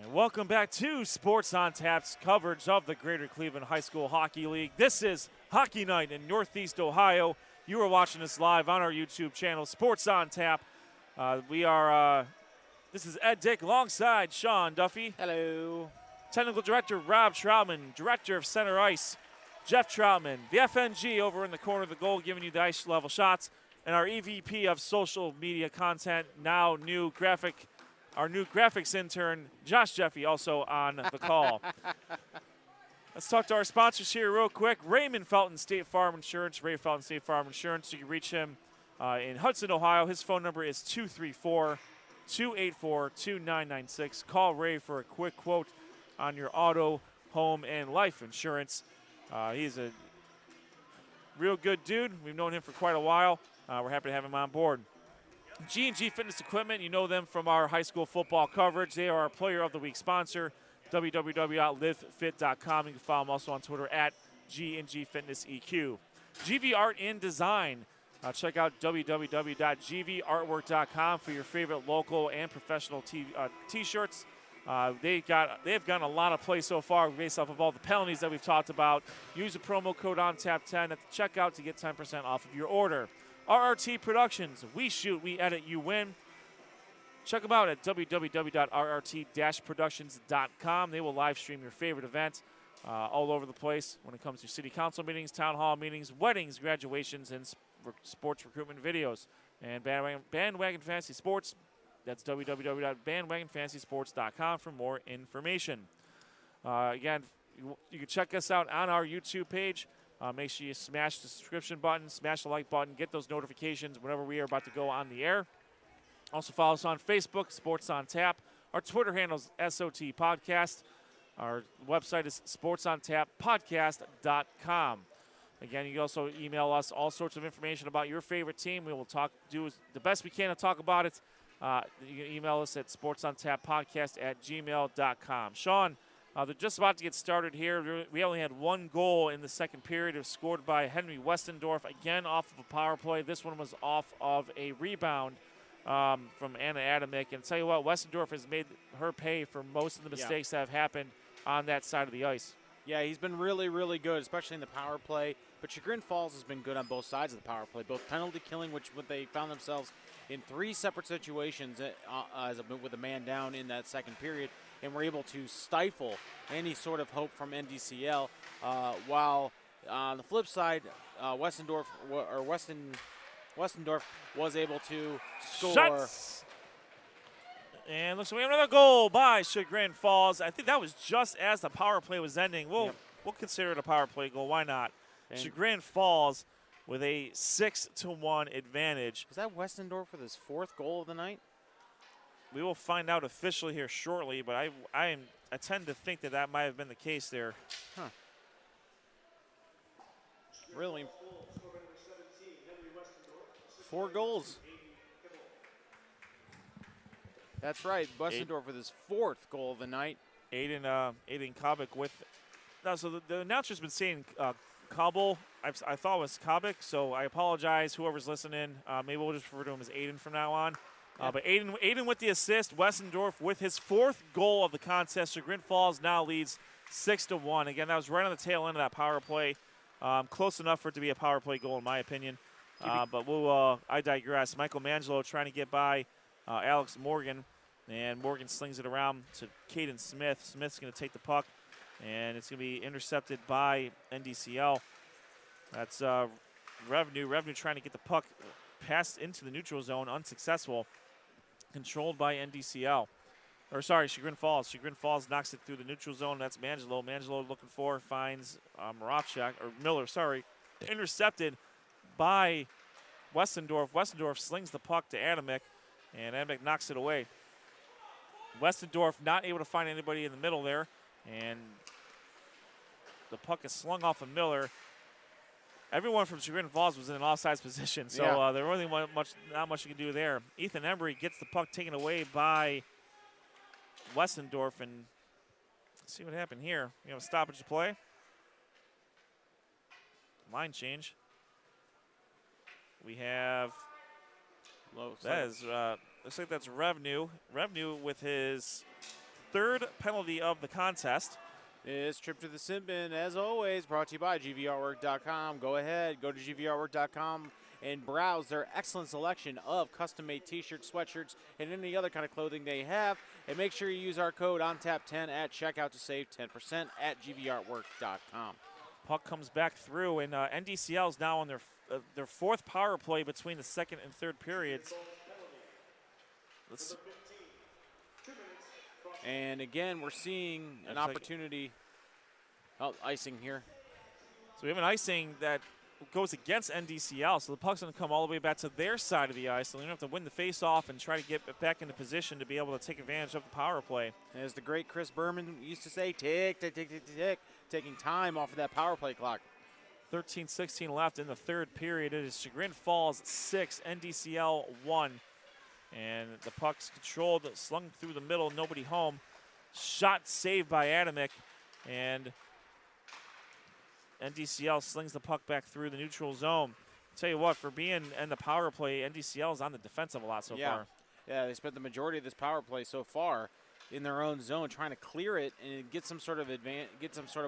And welcome back to Sports on Tap's coverage of the Greater Cleveland High School Hockey League. This is Hockey Night in Northeast Ohio. You are watching this live on our YouTube channel, Sports on Tap. This is Ed Dick alongside Sean Duffy. Hello. Technical Director Rob Troutman, Director of Center Ice Jeff Troutman, the FNG over in the corner of the goal giving you the ice level shots, and our EVP of social media content, our new graphics intern, Josh Jeffy, also on the call. Let's talk to our sponsors here real quick. Raymond Felton State Farm Insurance, Ray Felton State Farm Insurance. You can reach him in Hudson, Ohio. His phone number is 234-284-2996. Call Ray for a quick quote on your auto, home, and life insurance. He's a real good dude. We've known him for quite a while. We're happy to have him on board. G&G Fitness Equipment, you know them from our high school football coverage. They are our Player of the Week sponsor, www.livefit.com. You can follow them also on Twitter at G&G Fitness EQ. GV Art and Design. Check out www.gvartwork.com for your favorite local and professional T-shirts. They've gotten a lot of play so far based off of all the penalties that we've talked about. Use the promo code ONTAP10 at the checkout to get 10% off of your order. RRT Productions, we shoot, we edit, you win. Check them out at www.rrt-productions.com. They will live stream your favorite event all over the place when it comes to city council meetings, town hall meetings, weddings, graduations, and sports recruitment videos. And Bandwagon Fantasy Sports, that's www.bandwagonfantasysports.com for more information. Again, you can check us out on our YouTube page. Make sure you smash the subscription button, smash the like button, get those notifications whenever we are about to go on the air. Also follow us on Facebook, Sports on Tap. Our Twitter handle is SOT Podcast. Our website is sportsontap.podcast.com. Again, you can also email us all sorts of information about your favorite team. We will do the best we can to talk about it. You can email us at sportsontappodcast@gmail.com. Sean, they're just about to get started here. We only had one goal in the second period. It was scored by Henry Westendorf, again off of a power play. This one was off of a rebound from Anna Adamick. And tell you what, Westendorf has made her pay for most of the mistakes that have happened on that side of the ice. Yeah, he's been really, really good, especially in the power play. But Chagrin Falls has been good on both sides of the power play, both penalty killing, which they found themselves in 3 separate situations with a man down in that second period, and were able to stifle any sort of hope from NDCL. While on the flip side, Westendorf was able to score. Shots. And looks like we have another goal by Chagrin Falls. I think that was just as the power play was ending. We'll consider it a power play goal. Why not? And Chagrin Falls with a 6-1 advantage. Is that Westendorf with his 4th goal of the night? We will find out officially here shortly, but I tend to think that might have been the case there. Huh. Really? 4 goals. That's right. Westendorf with his 4th goal of the night. Aiden Kabik with. No, so the announcer's been saying Kabul. I thought it was Kabik, so I apologize. Whoever's listening, maybe we'll just refer to him as Aiden from now on. But Aiden with the assist. Westendorf with his 4th goal of the contest. Chagrin Falls now leads 6-1. Again, that was right on the tail end of that power play. Close enough for it to be a power play goal, in my opinion. But I digress. Michael Mangelo trying to get by Alex Morgan, and Morgan slings it around to Caden Smith. Smith's going to take the puck, and it's going to be intercepted by NDCL. That's Revenue. Revenue trying to get the puck passed into the neutral zone, unsuccessful. Controlled by NDCL. Or sorry, Chagrin Falls. Chagrin Falls knocks it through the neutral zone. That's Mangelo. Mangelo looking for, finds Miller, sorry. Intercepted by Westendorf. Westendorf slings the puck to Adamick, and Adamick knocks it away. Westendorf not able to find anybody in the middle there, and the puck is slung off of Miller. Everyone from Chagrin Falls was in an offsides position, so there really not much you can do there. Ethan Embry gets the puck taken away by Westendorf, and let's see what happened here. We have a stoppage of play. Line change. We have looks like that's Revenue. Revenue with his third penalty of the contest. This trip to the sin bin, as always, brought to you by GVArtwork.com. Go ahead, go to GVArtwork.com and browse their excellent selection of custom-made t-shirts, sweatshirts, and any other kind of clothing they have. And make sure you use our code ONTAP10 at checkout to save 10% at GVArtwork.com. Puck comes back through, and NDCL is now on their fourth power play between the second and third periods. And again, we're seeing an opportunity. Oh, icing here. So we have an icing that goes against NDCL, so the puck's going to come all the way back to their side of the ice. So they're going to have to win the face-off and try to get back into position to be able to take advantage of the power play. As the great Chris Berman used to say, tick, tick, tick, tick, tick, taking time off of that power play clock. 13-16 left in the third period. It is Chagrin Falls 6, NDCL 1. And the puck's controlled, slung through the middle, nobody home. Shot saved by Adamick, and NDCL slings the puck back through the neutral zone. I'll tell you what, for being in the power play, NDCL is on the defensive a lot so far. Yeah, they spent the majority of this power play so far in their own zone, trying to clear it and get some sort of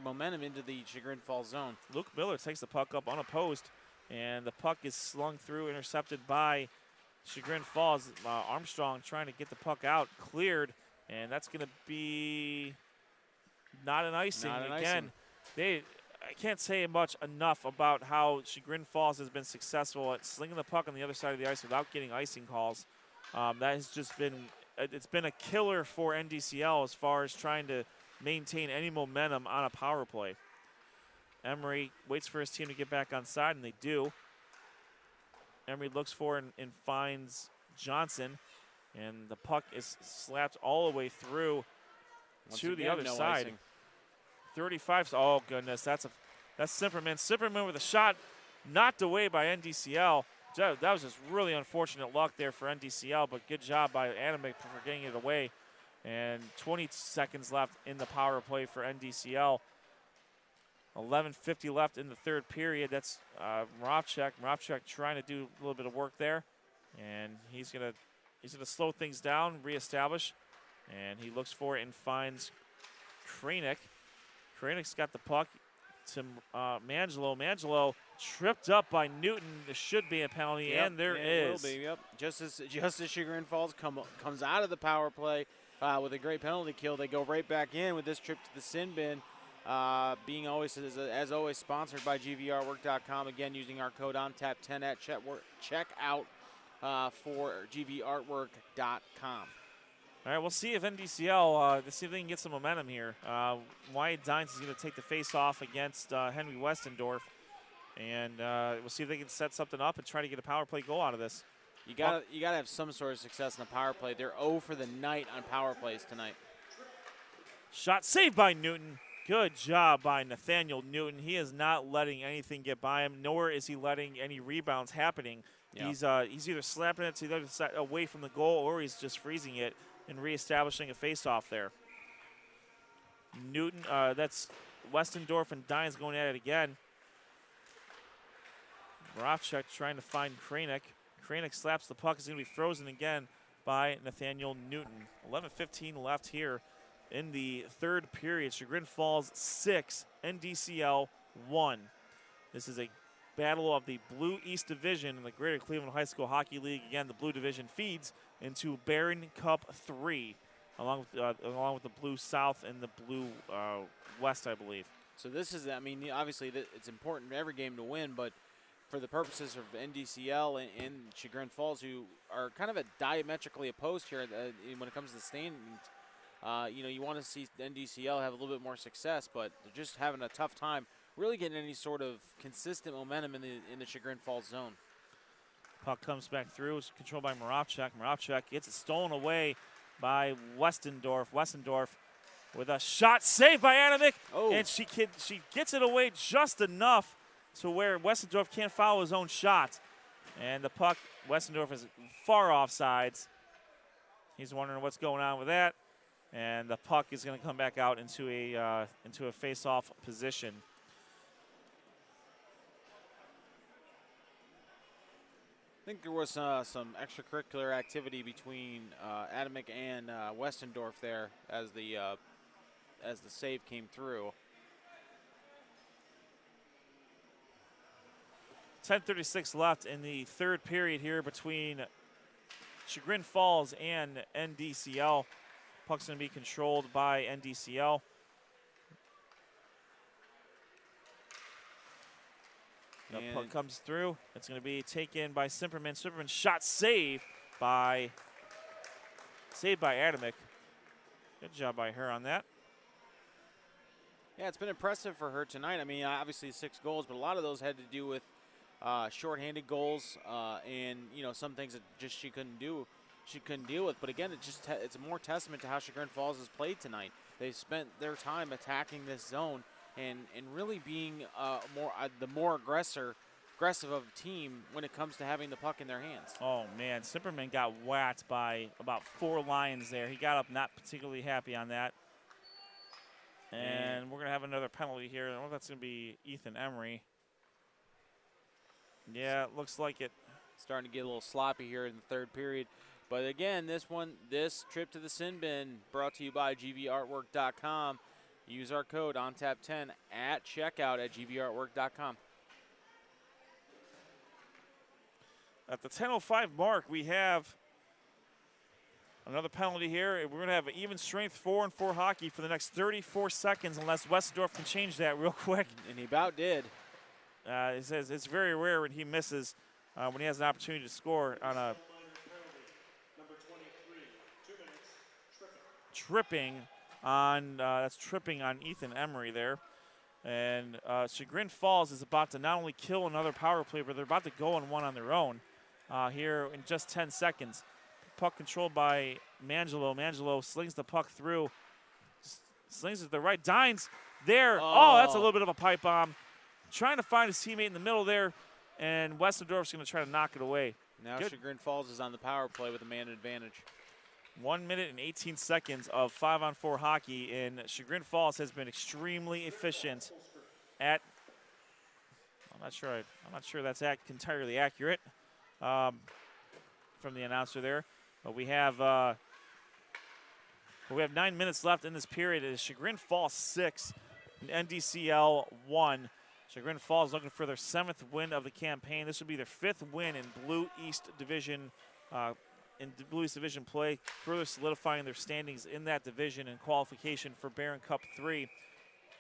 momentum into the Chagrin Falls zone. Luke Miller takes the puck up unopposed, and the puck is slung through, intercepted by Chagrin Falls. Armstrong trying to get the puck out, cleared, and that's going to be not an icing. Again, I can't say much enough about how Chagrin Falls has been successful at slinging the puck on the other side of the ice without getting icing calls. That has just been, it's been a killer for NDCL as far as trying to maintain any momentum on a power play. Emery waits for his team to get back on side, and they do. Emery looks for and finds Johnson, and the puck is slapped all the way through to the other side. Icing. 35. Oh goodness, that's Simperman. Simperman with a shot knocked away by NDCL. That was just really unfortunate luck there for NDCL, but good job by Adamick for getting it away. And 20 seconds left in the power play for NDCL. 11:50 left in the third period. That's Moravchuk. Moravchuk trying to do a little bit of work there, and he's gonna slow things down, reestablish, and he looks for it and finds Kranick. Kranick's got the puck to Mangelo. Mangelo tripped up by Newton. There should be a penalty, and there is. Will be, yep. Just as Chagrin Falls comes out of the power play with a great penalty kill, they go right back in with this trip to the sin bin. Being always, as always, sponsored by GVArtwork.com. Again, using our code ONTAP10 at checkout for GVArtwork.com. All right, we'll see if NDCL, let's see if they can get some momentum here. Wyatt Dines is going to take the face-off against Henry Westendorf, and we'll see if they can set something up and try to get a power play goal out of this. You gotta have some sort of success in a power play. They're 0 for the night on power plays tonight. Shot saved by Newton. Good job by Nathaniel Newton. He is not letting anything get by him, nor is he letting any rebounds happening. Yeah. He's either slapping it to the other side away from the goal, or he's just freezing it and reestablishing a face-off there. Newton, that's Westendorf and Dines going at it again. Moravchuk trying to find Kranick. Kranick slaps the puck. Is going to be frozen again by Nathaniel Newton. 11:15 left here in the third period. Chagrin Falls 6, NDCL 1. This is a battle of the Blue East Division in the Greater Cleveland High School Hockey League. Again, the Blue Division feeds into Barron Cup 3, along with the Blue South and the Blue West, I believe. So this is, I mean, obviously it's important in every game to win, but for the purposes of NDCL and Chagrin Falls, who are kind of diametrically opposed here when it comes to the standings, you want to see NDCL have a little bit more success, but they're just having a tough time really getting any sort of consistent momentum in the Chagrin Falls zone. Puck comes back through. It's controlled by Moravchuk. Moravchuk gets it stolen away by Westendorf. Westendorf with a shot saved by Adamick, and she gets it away just enough to where Westendorf can't follow his own shot. And the puck, Westendorf is far off sides. He's wondering what's going on with that. And the puck is going to come back out into a face-off position. I think there was some extracurricular activity between Adamick and Westendorf there as the save came through. 10:36 left in the third period here between Chagrin Falls and NDCL. Puck's going to be controlled by NDCL. The puck comes through. It's going to be taken by Simperman. Simperman shot saved by Adamick. Good job by her on that. Yeah, it's been impressive for her tonight. I mean, obviously 6 goals, but a lot of those had to do with shorthanded goals and some things that just she couldn't deal with. But again, it's more testament to how Chagrin Falls has played tonight. They've spent their time attacking this zone and really being the more aggressive of a team when it comes to having the puck in their hands. Oh man, Simperman got whacked by about 4 Lions there. He got up not particularly happy on that. And we're going to have another penalty here. I don't know if that's going to be Ethan Emery. Yeah, it looks like it. Starting to get a little sloppy here in the third period. But again, this trip to the sin bin brought to you by gvartwork.com. Use our code ONTAP10 at checkout at gvartwork.com. At the 10:05 mark, we have another penalty here. We're going to have an even strength 4-on-4 hockey for the next 34 seconds unless Westendorf can change that real quick. And he about did. He says it's very rare when he misses when he has an opportunity to score on a tripping on Ethan Emery there. And Chagrin Falls is about to not only kill another power play, but they're about to go on one on their own here in just 10 seconds. Puck controlled by Mangelo. Mangelo slings the puck through. Slings it to the right. Dines there. Oh, that's a little bit of a pipe bomb. Trying to find his teammate in the middle there, and Westendorf's going to try to knock it away. Now Chagrin Falls is on the power play with a man advantage. 1 minute and 18 seconds of 5-on-4 hockey, and Chagrin Falls has been extremely efficient at. I'm not sure that's entirely accurate from the announcer there, but we have 9 minutes left in this period. It is Chagrin Falls 6, and NDCL 1. Chagrin Falls looking for their 7th win of the campaign. This would be their 5th win in Blue East Division play, further solidifying their standings in that division and qualification for Barron Cup 3.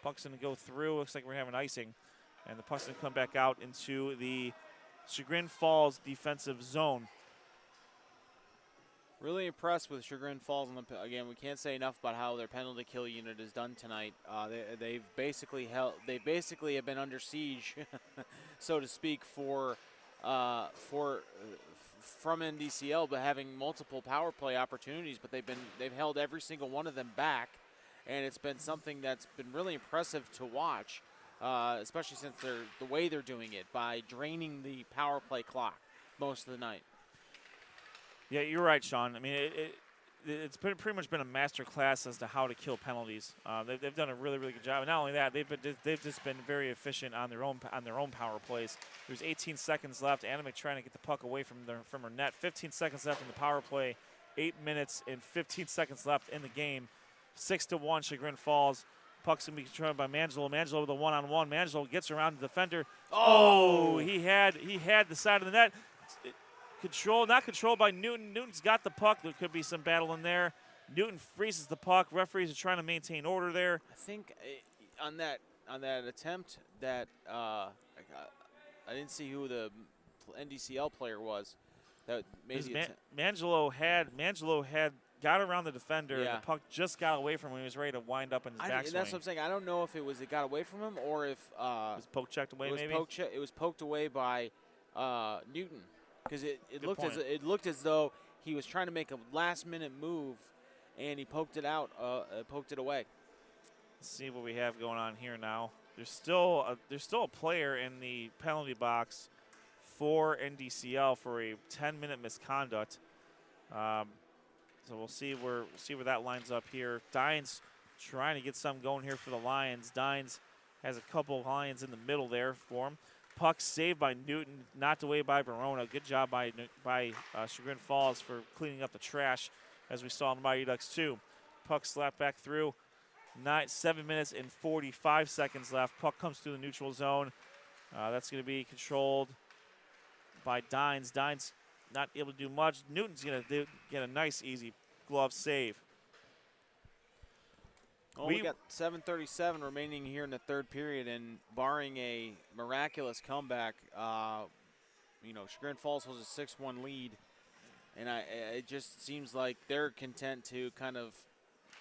Puck's going to go through. Looks like we're having icing. And the puck's going to come back out into the Chagrin Falls defensive zone. Really impressed with Chagrin Falls. Again, we can't say enough about how their penalty kill unit is done tonight. They've basically have been under siege, so to speak, from NDCL, but having multiple power play opportunities. But they've held every single one of them back, and it's been something that's been really impressive to watch, especially since the way they're doing it by draining the power play clock most of the night. Yeah, you're right, Sean. I mean, it's pretty much been a master class as to how to kill penalties. They've done a really, really good job. And not only that, they've just been very efficient on their own power plays. There's 18 seconds left. Adamick trying to get the puck away from her net. 15 seconds left in the power play. 8 minutes and 15 seconds left in the game. 6-1 Chagrin Falls. Puck's going to be controlled by Mangelo. Mangelo with a one-on-one. Mangelo gets around the defender. Oh, he had the side of the net. Not controlled by Newton. Newton's got the puck. There could be some battle in there. Newton freezes the puck. Referees are trying to maintain order there. I think on that attempt that I didn't see who the NDCL player was. That maybe Mangelo had got around the defender. Yeah. The puck just got away from him. He was ready to wind up in his backswing. That's what I'm saying. I don't know if it got away from him or if it was poke checked away. It was poked away by Newton. Because it looked as though he was trying to make a last-minute move, and he poked it away. Let's see what we have going on here now. There's still a player in the penalty box for NDCL for a 10-minute misconduct. So we'll see where that lines up here. Dines trying to get something going here for the Lions. Dines has a couple of Lions in the middle there for him. Puck saved by Newton, knocked away by Verona. Good job by Chagrin Falls for cleaning up the trash, as we saw in the Mighty Ducks 2. Puck slapped back through. 7 minutes and 45 seconds left. Puck comes through the neutral zone. That's going to be controlled by Dines. Dines not able to do much. Newton's going to get a nice, easy glove save. Well, we got 7:37 remaining here in the third period, and barring a miraculous comeback, Chagrin Falls holds a 6-1 lead, and it just seems like they're content to kind of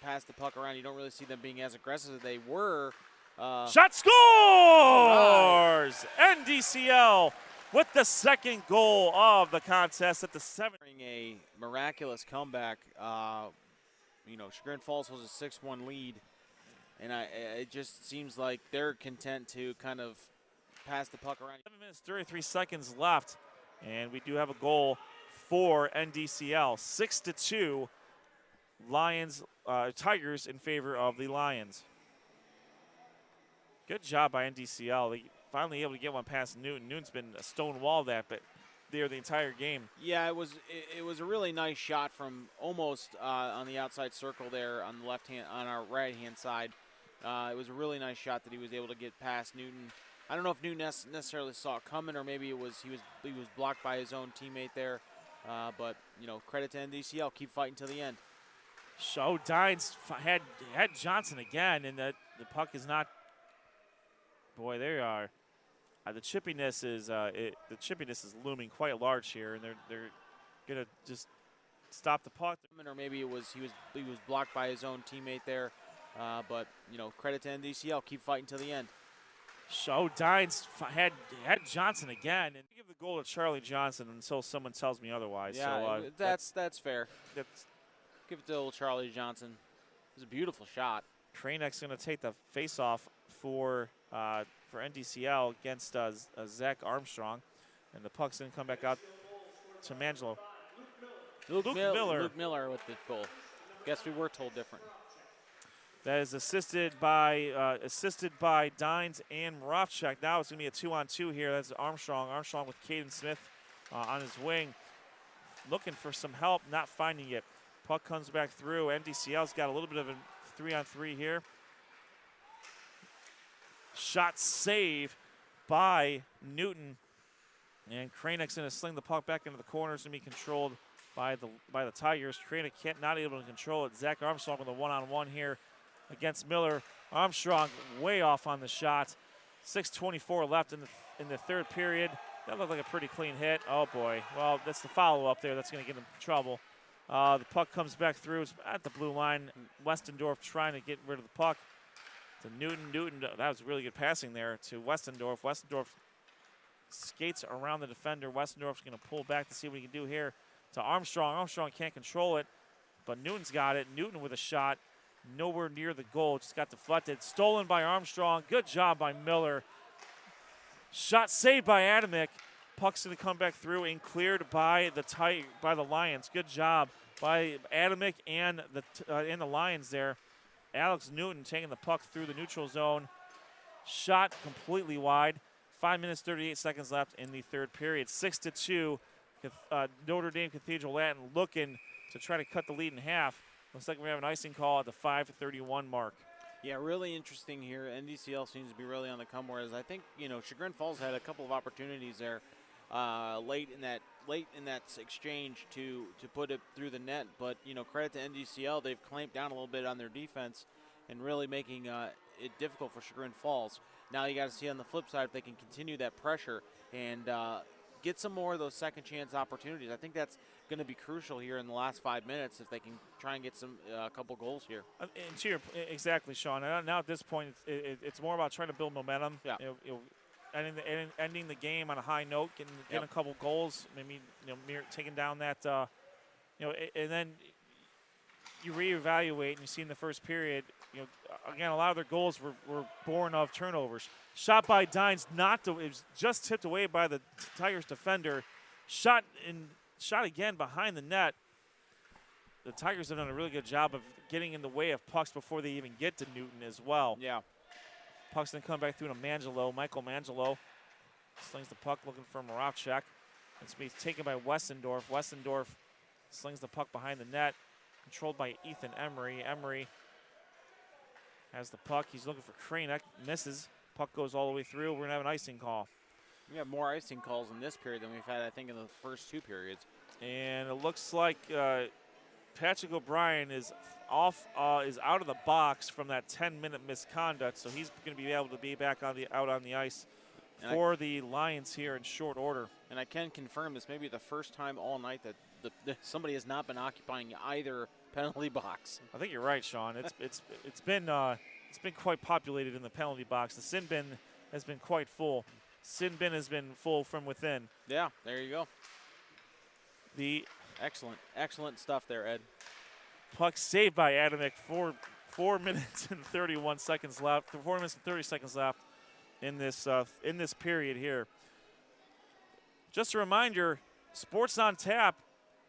pass the puck around. You don't really see them being as aggressive as they were. Shot scores! NDCL with the second goal of the contest at the 7th. A miraculous comeback. Chagrin Falls holds a 6-1 lead, and it just seems like they're content to kind of pass the puck around. 7 minutes, 33 seconds left, and we do have a goal for NDCL. 6-2, Tigers in favor of the Lions. Good job by NDCL. They finally able to get one past Newton. Newton's been a stone wall there the entire game. Yeah, it was a really nice shot from almost on the outside circle there on the left hand, on our right hand side. It was a really nice shot that he was able to get past Newton. I don't know if Newton necessarily saw it coming, or maybe he was blocked by his own teammate there. But credit to NDCL, keep fighting till the end. So Dines had Johnson again, and the puck is not. Boy, there are. The chippiness is looming quite large here, and they're gonna just stop the puck. Or maybe he was blocked by his own teammate there. But credit to NDCL, keep fighting till the end. So Dines had Johnson again, and give the goal to Charlie Johnson until someone tells me otherwise. Yeah, so, that's fair. Give it to old Charlie Johnson. It was a beautiful shot. Kranek's going to take the face-off for NDCL against Zach Armstrong, and the puck's going to come back out to Mangelo. Luke Miller. Luke Miller with the goal. Guess we were told different. That is assisted by Dines and Moravchuk. Now it's going to be a 2-on-2 here. That's Armstrong. Armstrong with Caden Smith on his wing, looking for some help, not finding it. Puck comes back through. NDCL's got a little bit of a 3-on-3 here. Shot save by Newton, and Kranek's going to sling the puck back into the corner. It's going to be controlled by the Tigers. Kranek not able to control it. Zach Armstrong with a 1-on-1 here against Miller. Armstrong way off on the shot. 6:24 left in the third period. That looked like a pretty clean hit. Oh boy. Well, that's the follow-up there. That's going to get him in trouble. The puck comes back through. It's at the blue line. Westendorf trying to get rid of the puck. To Newton. Newton, that was really good passing there to Westendorf. Westendorf skates around the defender. Westendorf's going to pull back to see what he can do here. To Armstrong. Armstrong can't control it, but Newton's got it. Newton with a shot. Nowhere near the goal. Just got deflected. Stolen by Armstrong. Good job by Miller. Shot saved by Adamick. Puck's going to come back through and cleared by the Lions. Good job by Adamick and the Lions there. Alex Newton taking the puck through the neutral zone. Shot completely wide. 5 minutes, 38 seconds left in the third period. 6-2. Notre Dame Cathedral Latin looking to try to cut the lead in half. Looks like we have an icing call at the 5:31 mark. Yeah, really interesting here. NDCL seems to be really on the come, whereas I think Chagrin Falls had a couple of opportunities there late in that exchange to put it through the net. But credit to NDCL, they've clamped down a little bit on their defense and really making it difficult for Chagrin Falls. Now you got to see on the flip side if they can continue that pressure and get some more of those second chance opportunities. I think that's going to be crucial here in the last 5 minutes if they can try and get a couple goals here. Exactly, Sean. Now at this point, it's more about trying to build momentum. Yeah. Ending the game on a high note, getting a couple goals, maybe taking down that, and then you reevaluate and you see in the first period, again, a lot of their goals were born of turnovers. Shot by Dines, it was just tipped away by the Tigers defender. Shot again behind the net. The Tigers have done a really good job of getting in the way of pucks before they even get to Newton as well. Yeah. Puck's going to come back through to Mangelo, Michael Mangelo. slings the puck looking for Moravchuk. It's being taken by Westendorf. Westendorf slings the puck behind the net, controlled by Ethan Emery. Emery has the puck. He's looking for Kranek, misses. Puck goes all the way through. We're going to have an icing call. We have more icing calls in this period than we've had, I think, in the first 2 periods. And it looks like Patrick O'Brien is out of the box from that 10-minute misconduct, so he's going to be able to be back out on the ice for the Lions here in short order. And I can confirm this may be the first time all night that somebody has not been occupying either penalty box. I think you're right, Sean. It's been quite populated in the penalty box. The sin bin has been quite full. Sin bin has been full from within. Yeah, there you go. The excellent stuff there, Ed. Puck saved by Adamick. 4 minutes and 31 seconds left. 4 minutes and 30 seconds left in this period here. Just a reminder, Sports on Tap.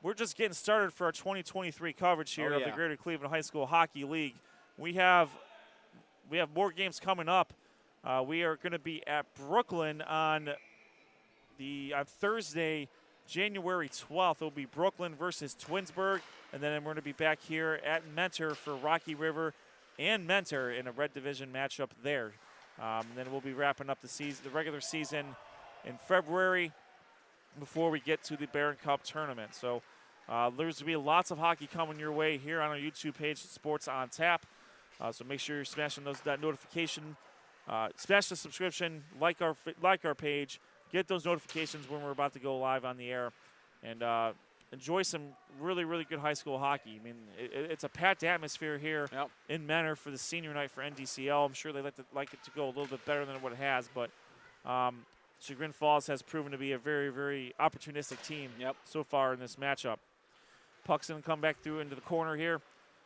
We're just getting started for our 2023 coverage here of the Greater Cleveland High School Hockey League. We have more games coming up. We are going to be at Brooklyn on Thursday, January 12th. It will be Brooklyn versus Twinsburg, and then we're going to be back here at Mentor for Rocky River and Mentor in a Red Division matchup there. And then we'll be wrapping up the regular season in February before we get to the Barron Cup tournament. So there's going to be lots of hockey coming your way here on our YouTube page, Sports on Tap. So make sure you're smashing that notification. Smash the subscription, like our page, get those notifications when we're about to go live on the air, and enjoy some really, really good high school hockey. I mean, it's a packed atmosphere here in Mentor for the senior night for NDCL. I'm sure they like it to go a little bit better than what it has, but Chagrin Falls has proven to be a very, very opportunistic team so far in this matchup. Puck's going to come back through into the corner here,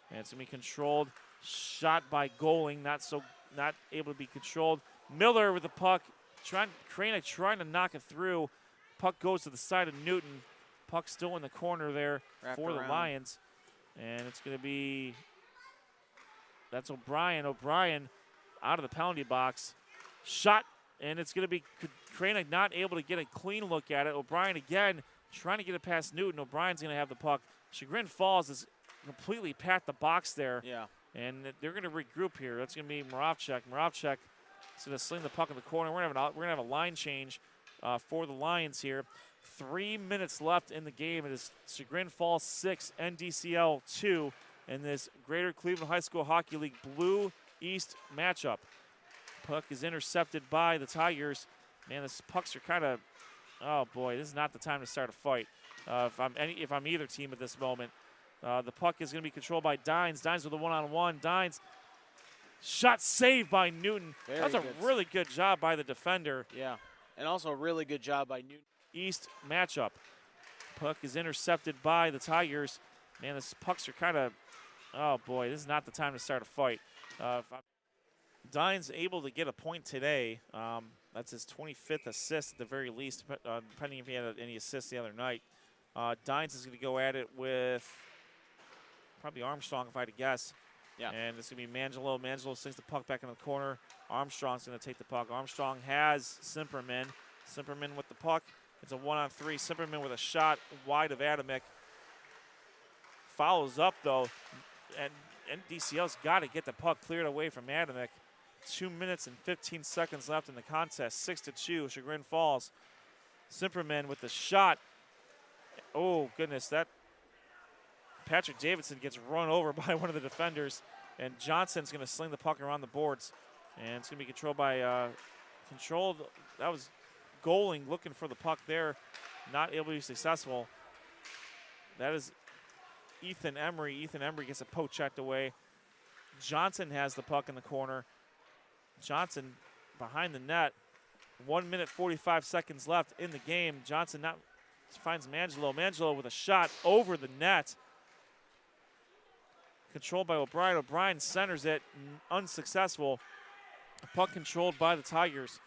and it's going to be controlled. Shot by Goaling, not able to be controlled. Miller with the puck, Kranek trying to knock it through. Puck goes to the side of Newton. Puck still in the corner there for the Lions. And it's going to be, that's O'Brien. O'Brien out of the penalty box. Shot, and it's going to be Kranek not able to get a clean look at it. O'Brien again trying to get it past Newton. O'Brien's going to have the puck. Chagrin Falls has completely packed the box there. Yeah. And they're going to regroup here. That's going to be Moravchuk. Moravchuk is going to sling the puck in the corner. We're going to have a line change for the Lions here. 3 minutes left in the game. It is Chagrin Falls 6, NDCL 2 in this Greater Cleveland High School Hockey League Blue East matchup. Puck is intercepted by the Tigers. Man, these pucks are kind of, oh boy, this is not the time to start a fight. If I'm either team at this moment. The puck is going to be controlled by Dines. Dines with a one-on-one. Dines, shot saved by Newton. That's a really good job by the defender. Yeah, and also a really good job by Newton. East matchup. Puck is intercepted by the Tigers. Man, these pucks are kind of, oh boy, this is not the time to start a fight. Dines able to get a point today. That's his 25th assist at the very least, depending if he had any assists the other night. Dines is going to go at it with probably Armstrong, if I had to guess. Yeah. And it's going to be Mangelo. Mangelo sings the puck back in the corner. Armstrong's going to take the puck. Armstrong has Simperman. Simperman with the puck. It's a 1-on-3. Simperman with a shot wide of Adamick. Follows up, though. And NDCL's got to get the puck cleared away from Adamick. 2 minutes and 15 seconds left in the contest. 6-2, Chagrin Falls. Simperman with the shot. Oh, goodness, that Patrick Davidson gets run over by one of the defenders, and Johnson's going to sling the puck around the boards. And it's going to be controlled by, that was Goaling looking for the puck there, not able to be successful. That is Ethan Emery. Ethan Emery gets a poke checked away. Johnson has the puck in the corner. Johnson behind the net. 1 minute, 45 seconds left in the game. Johnson finds Mangelo. Mangelo with a shot over the net. Controlled by O'Brien. O'Brien centers it, unsuccessful. The puck controlled by the Tigers.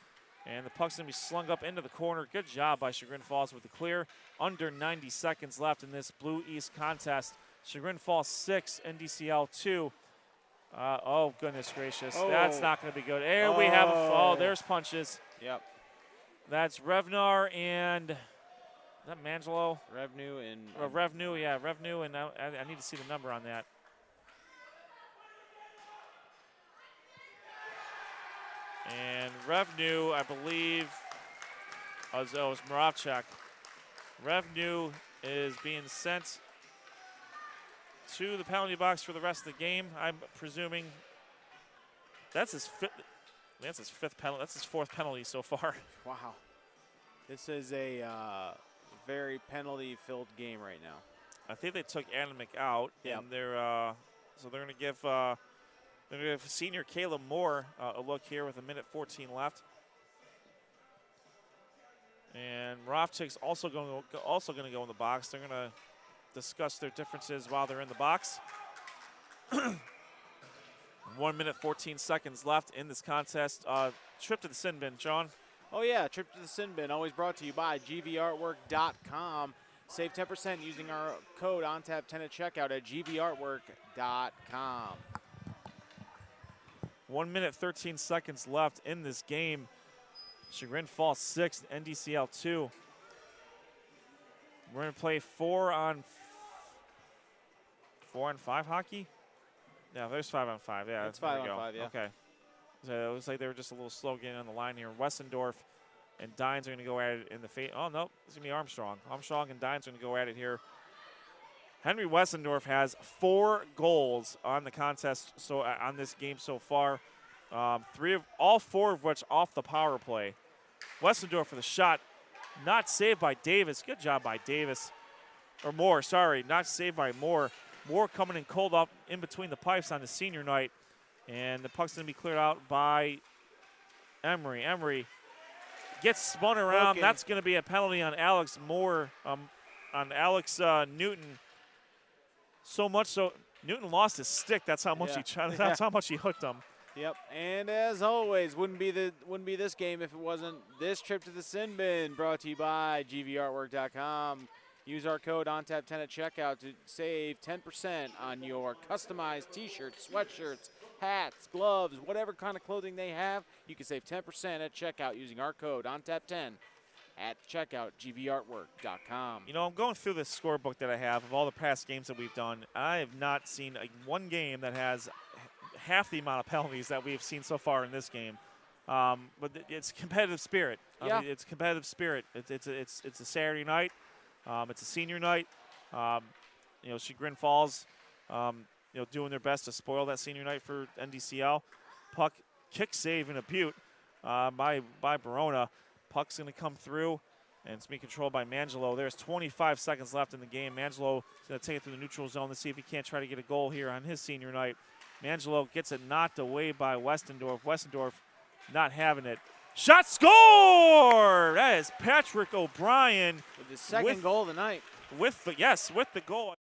And the puck's going to be slung up into the corner. Good job by Chagrin Falls with the clear. Under 90 seconds left in this Blue East contest. Chagrin Falls 6, NDCL 2. Oh, goodness gracious. That's not going to be good. There we have there's punches. Yep. That's Revnar and, is that Mangelo? Revenue and Revnu, yeah, Revnu, and I need to see the number on that. And Revnu, I believe, it was Moravchuk. Revnu is being sent to the penalty box for the rest of the game. I'm presuming that's his fifth. That's his fifth penalty. That's his fourth penalty so far. wow. This is a very penalty-filled game right now. I think they took Adamic out, Yep. and so they're going to give senior Caleb Moore a look here with 1:14 left. And Moravchuk's also going to go in the box. They're going to discuss their differences while they're in the box. 1:14 left in this contest. Trip to the sin bin, John. Oh, yeah, trip to the sin bin, always brought to you by gvartwork.com. Save 10% using our code ONTAP10 at checkout at gvartwork.com. 1:13 left in this game. Chagrin Falls 6, NDCL 2. We're going to play 4-on-5 hockey? Yeah, there's 5-on-5. Yeah, it's 5-on-5, yeah. Okay. So it looks like they were just a little slow getting on the line here. Westendorf and Dines are going to go at it in the face. Oh, no, it's going to be Armstrong. Armstrong and Dines are going to go at it here. Henry Westendorf has 4 goals on the contest, so on this game so far. All four of which off the power play. Westendorf for the shot, not saved by Davis. Good job by Davis. Or Moore, sorry, not saved by Moore. Moore coming in cold up in between the pipes on the senior night. And the puck's going to be cleared out by Emery. Emery gets spun around. Broken. That's going to be a penalty on Alex Moore, on Alex Newton. So much so, Newton lost his stick. That's how much That's how much he hooked him. Yep, and as always, wouldn't be this game if it wasn't this trip to the sin bin, brought to you by gvartwork.com. Use our code ONTAP10 at checkout to save 10% on your customized T-shirts, sweatshirts, hats, gloves, whatever kind of clothing they have. You can save 10% at checkout using our code ONTAP10 at checkout, gvartwork.com. You know, I'm going through this scorebook that I have of all the past games that we've done. I have not seen one game that has half the amount of penalties that we've seen so far in this game. But it's competitive spirit. Yeah. I mean, it's competitive spirit. It's a Saturday night. It's a senior night. You know, Chagrin Falls, you know, doing their best to spoil that senior night for NDCL. Puck kick save and a butte by Barona. Puck's going to come through, and it's being controlled by Mangelo. There's 25 seconds left in the game. Mangelo is going to take it through the neutral zone to see if he can't try to get a goal here on his senior night. Mangelo gets it knocked away by Westendorf. Westendorf not having it. Shot score! That is Patrick O'Brien. With his second goal of the night. With the goal.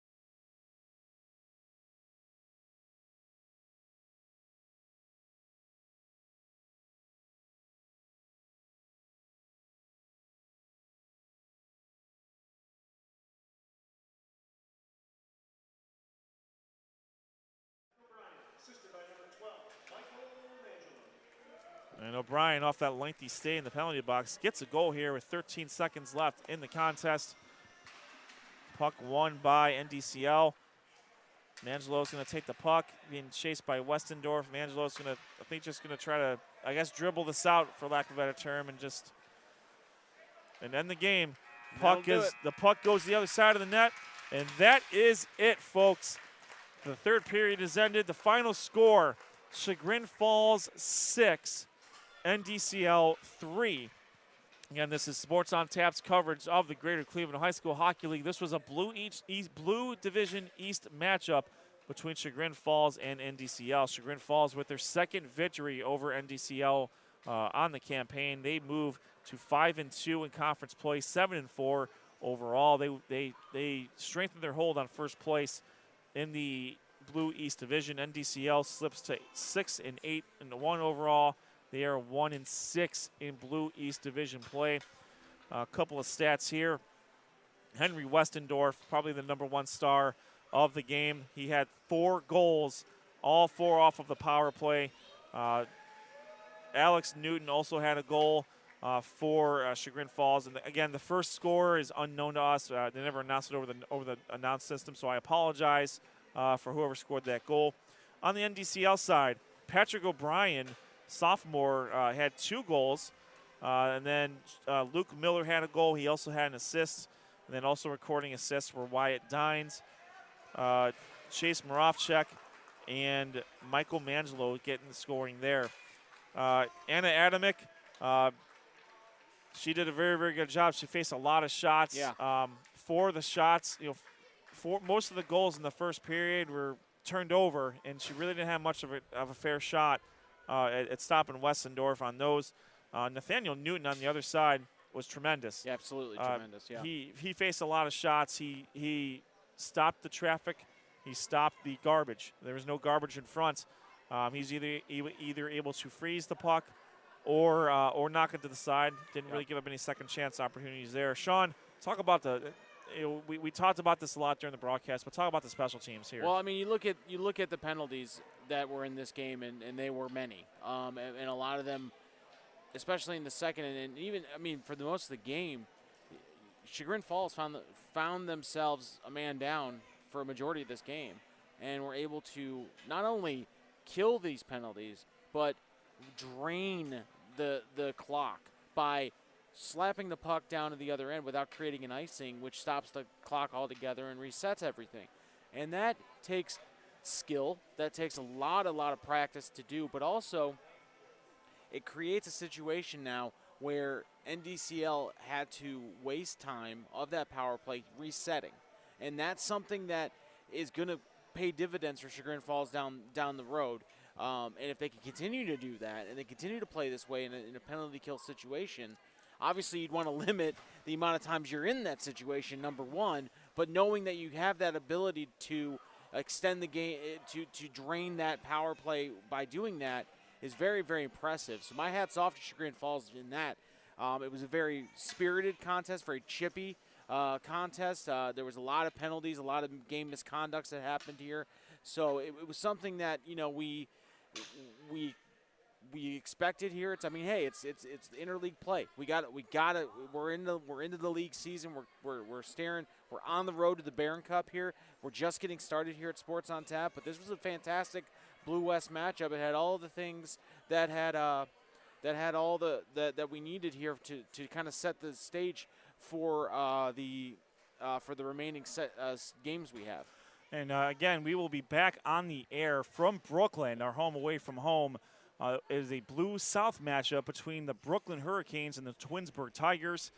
And O'Brien off that lengthy stay in the penalty box gets a goal here with 13 seconds left in the contest. Puck won by NDCL. Mangelo's going to take the puck, being chased by Westendorf. Mangelo's going to, I think, just going to try to, I guess, dribble this out, for lack of a better term, and end the game. The puck goes the other side of the net, and that is it, folks. The third period has ended. The final score, Chagrin Falls 6, NDCL 3. Again, this is Sports on Tap's coverage of the Greater Cleveland High School Hockey League. This was a Blue Division East matchup between Chagrin Falls and NDCL. Chagrin Falls with their second victory over NDCL on the campaign. They move to 5-2 in conference play, 7-4 overall. They strengthened their hold on first place in the Blue East Division. NDCL slips to 6-8 and 1 overall. They are 1-6 in Blue East Division play. A couple of stats here. Henry Westendorf, probably the #1 star of the game. He had 4 goals, all 4 off of the power play. Alex Newton also had a goal. for Chagrin Falls. And again, the first score is unknown to us. They never announced it over the announce system, so I apologize for whoever scored that goal. On the NDCL side, Patrick O'Brien, sophomore, had 2 goals. And then Luke Miller had a goal. He also had an assist. And then also recording assists were Wyatt Dines, Chase Moravchek, and Michael Mangelo getting the scoring there. Anna Adamick, she did a very, very good job. She faced a lot of shots. Yeah. 4 of the shots, most of the goals in the first period were turned over, and she really didn't have much of a fair shot at stopping Westendorf on those. Nathaniel Newton on the other side was tremendous. Yeah, absolutely tremendous. Yeah. He faced a lot of shots. He stopped the traffic. He stopped the garbage. There was no garbage in front. He's either able to freeze the puck or knock it to the side. Didn't really give up any second chance opportunities there. Sean, talk about we talked about this a lot during the broadcast, but talk about the special teams here. Well, I mean, you look at the penalties that were in this game, and they were many, and a lot of them, especially in the second, and even, I mean, for the most of the game, Chagrin Falls found themselves a man down for a majority of this game, and were able to not only kill these penalties, but drain the clock by slapping the puck down to the other end without creating an icing, which stops the clock altogether and resets everything. And that takes skill. That takes a lot of practice to do, but also it creates a situation now where NDCL had to waste time of that power play resetting. And that's something that is going to pay dividends for Chagrin Falls down the road. And if they can continue to do that and they continue to play this way in a penalty kill situation, obviously you'd want to limit the amount of times you're in that situation, number one, but knowing that you have that ability to extend the game, to drain that power play by doing that is very, very impressive. So my hat's off to Chagrin Falls in that. It was a very spirited contest, very chippy contest. There was a lot of penalties, a lot of game misconducts that happened here. So it was something that, we expected here. It's the interleague play. We're into the league season. We're on the road to the Barron Cup here. We're just getting started here at Sports on Tap, but this was a fantastic Blue West matchup. It had all the things that we needed here to kind of set the stage for the remaining games we have. And again, we will be back on the air from Brooklyn, our home away from home. It is a Blue-South matchup between the Brooklyn Hurricanes and the Twinsburg Tigers.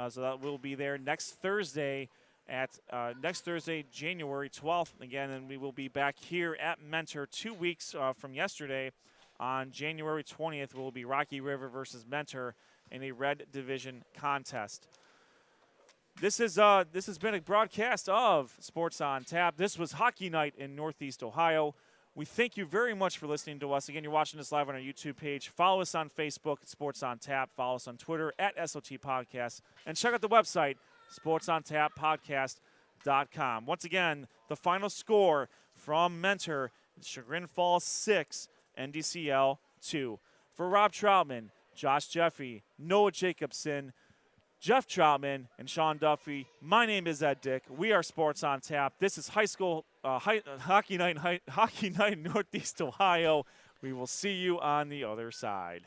So that will be there next Thursday, January 12th. Again, and we will be back here at Mentor 2 weeks from yesterday. On January 20th, will be Rocky River versus Mentor in a Red Division contest. This has been a broadcast of Sports on Tap. This was Hockey Night in Northeast Ohio. We thank you very much for listening to us. Again, you're watching us live on our YouTube page. Follow us on Facebook at Sports on Tap. Follow us on Twitter at SOT Podcast. And check out the website, sportsontappodcast.com. Once again, the final score from Mentor, Chagrin Falls 6, NDCL 2. For Rob Troutman, Josh Jeffrey, Noah Jacobson, Jeff Troutman, and Sean Duffy, my name is Ed Dick. We are Sports on Tap. This is high school hockey night in Northeast Ohio. We will see you on the other side.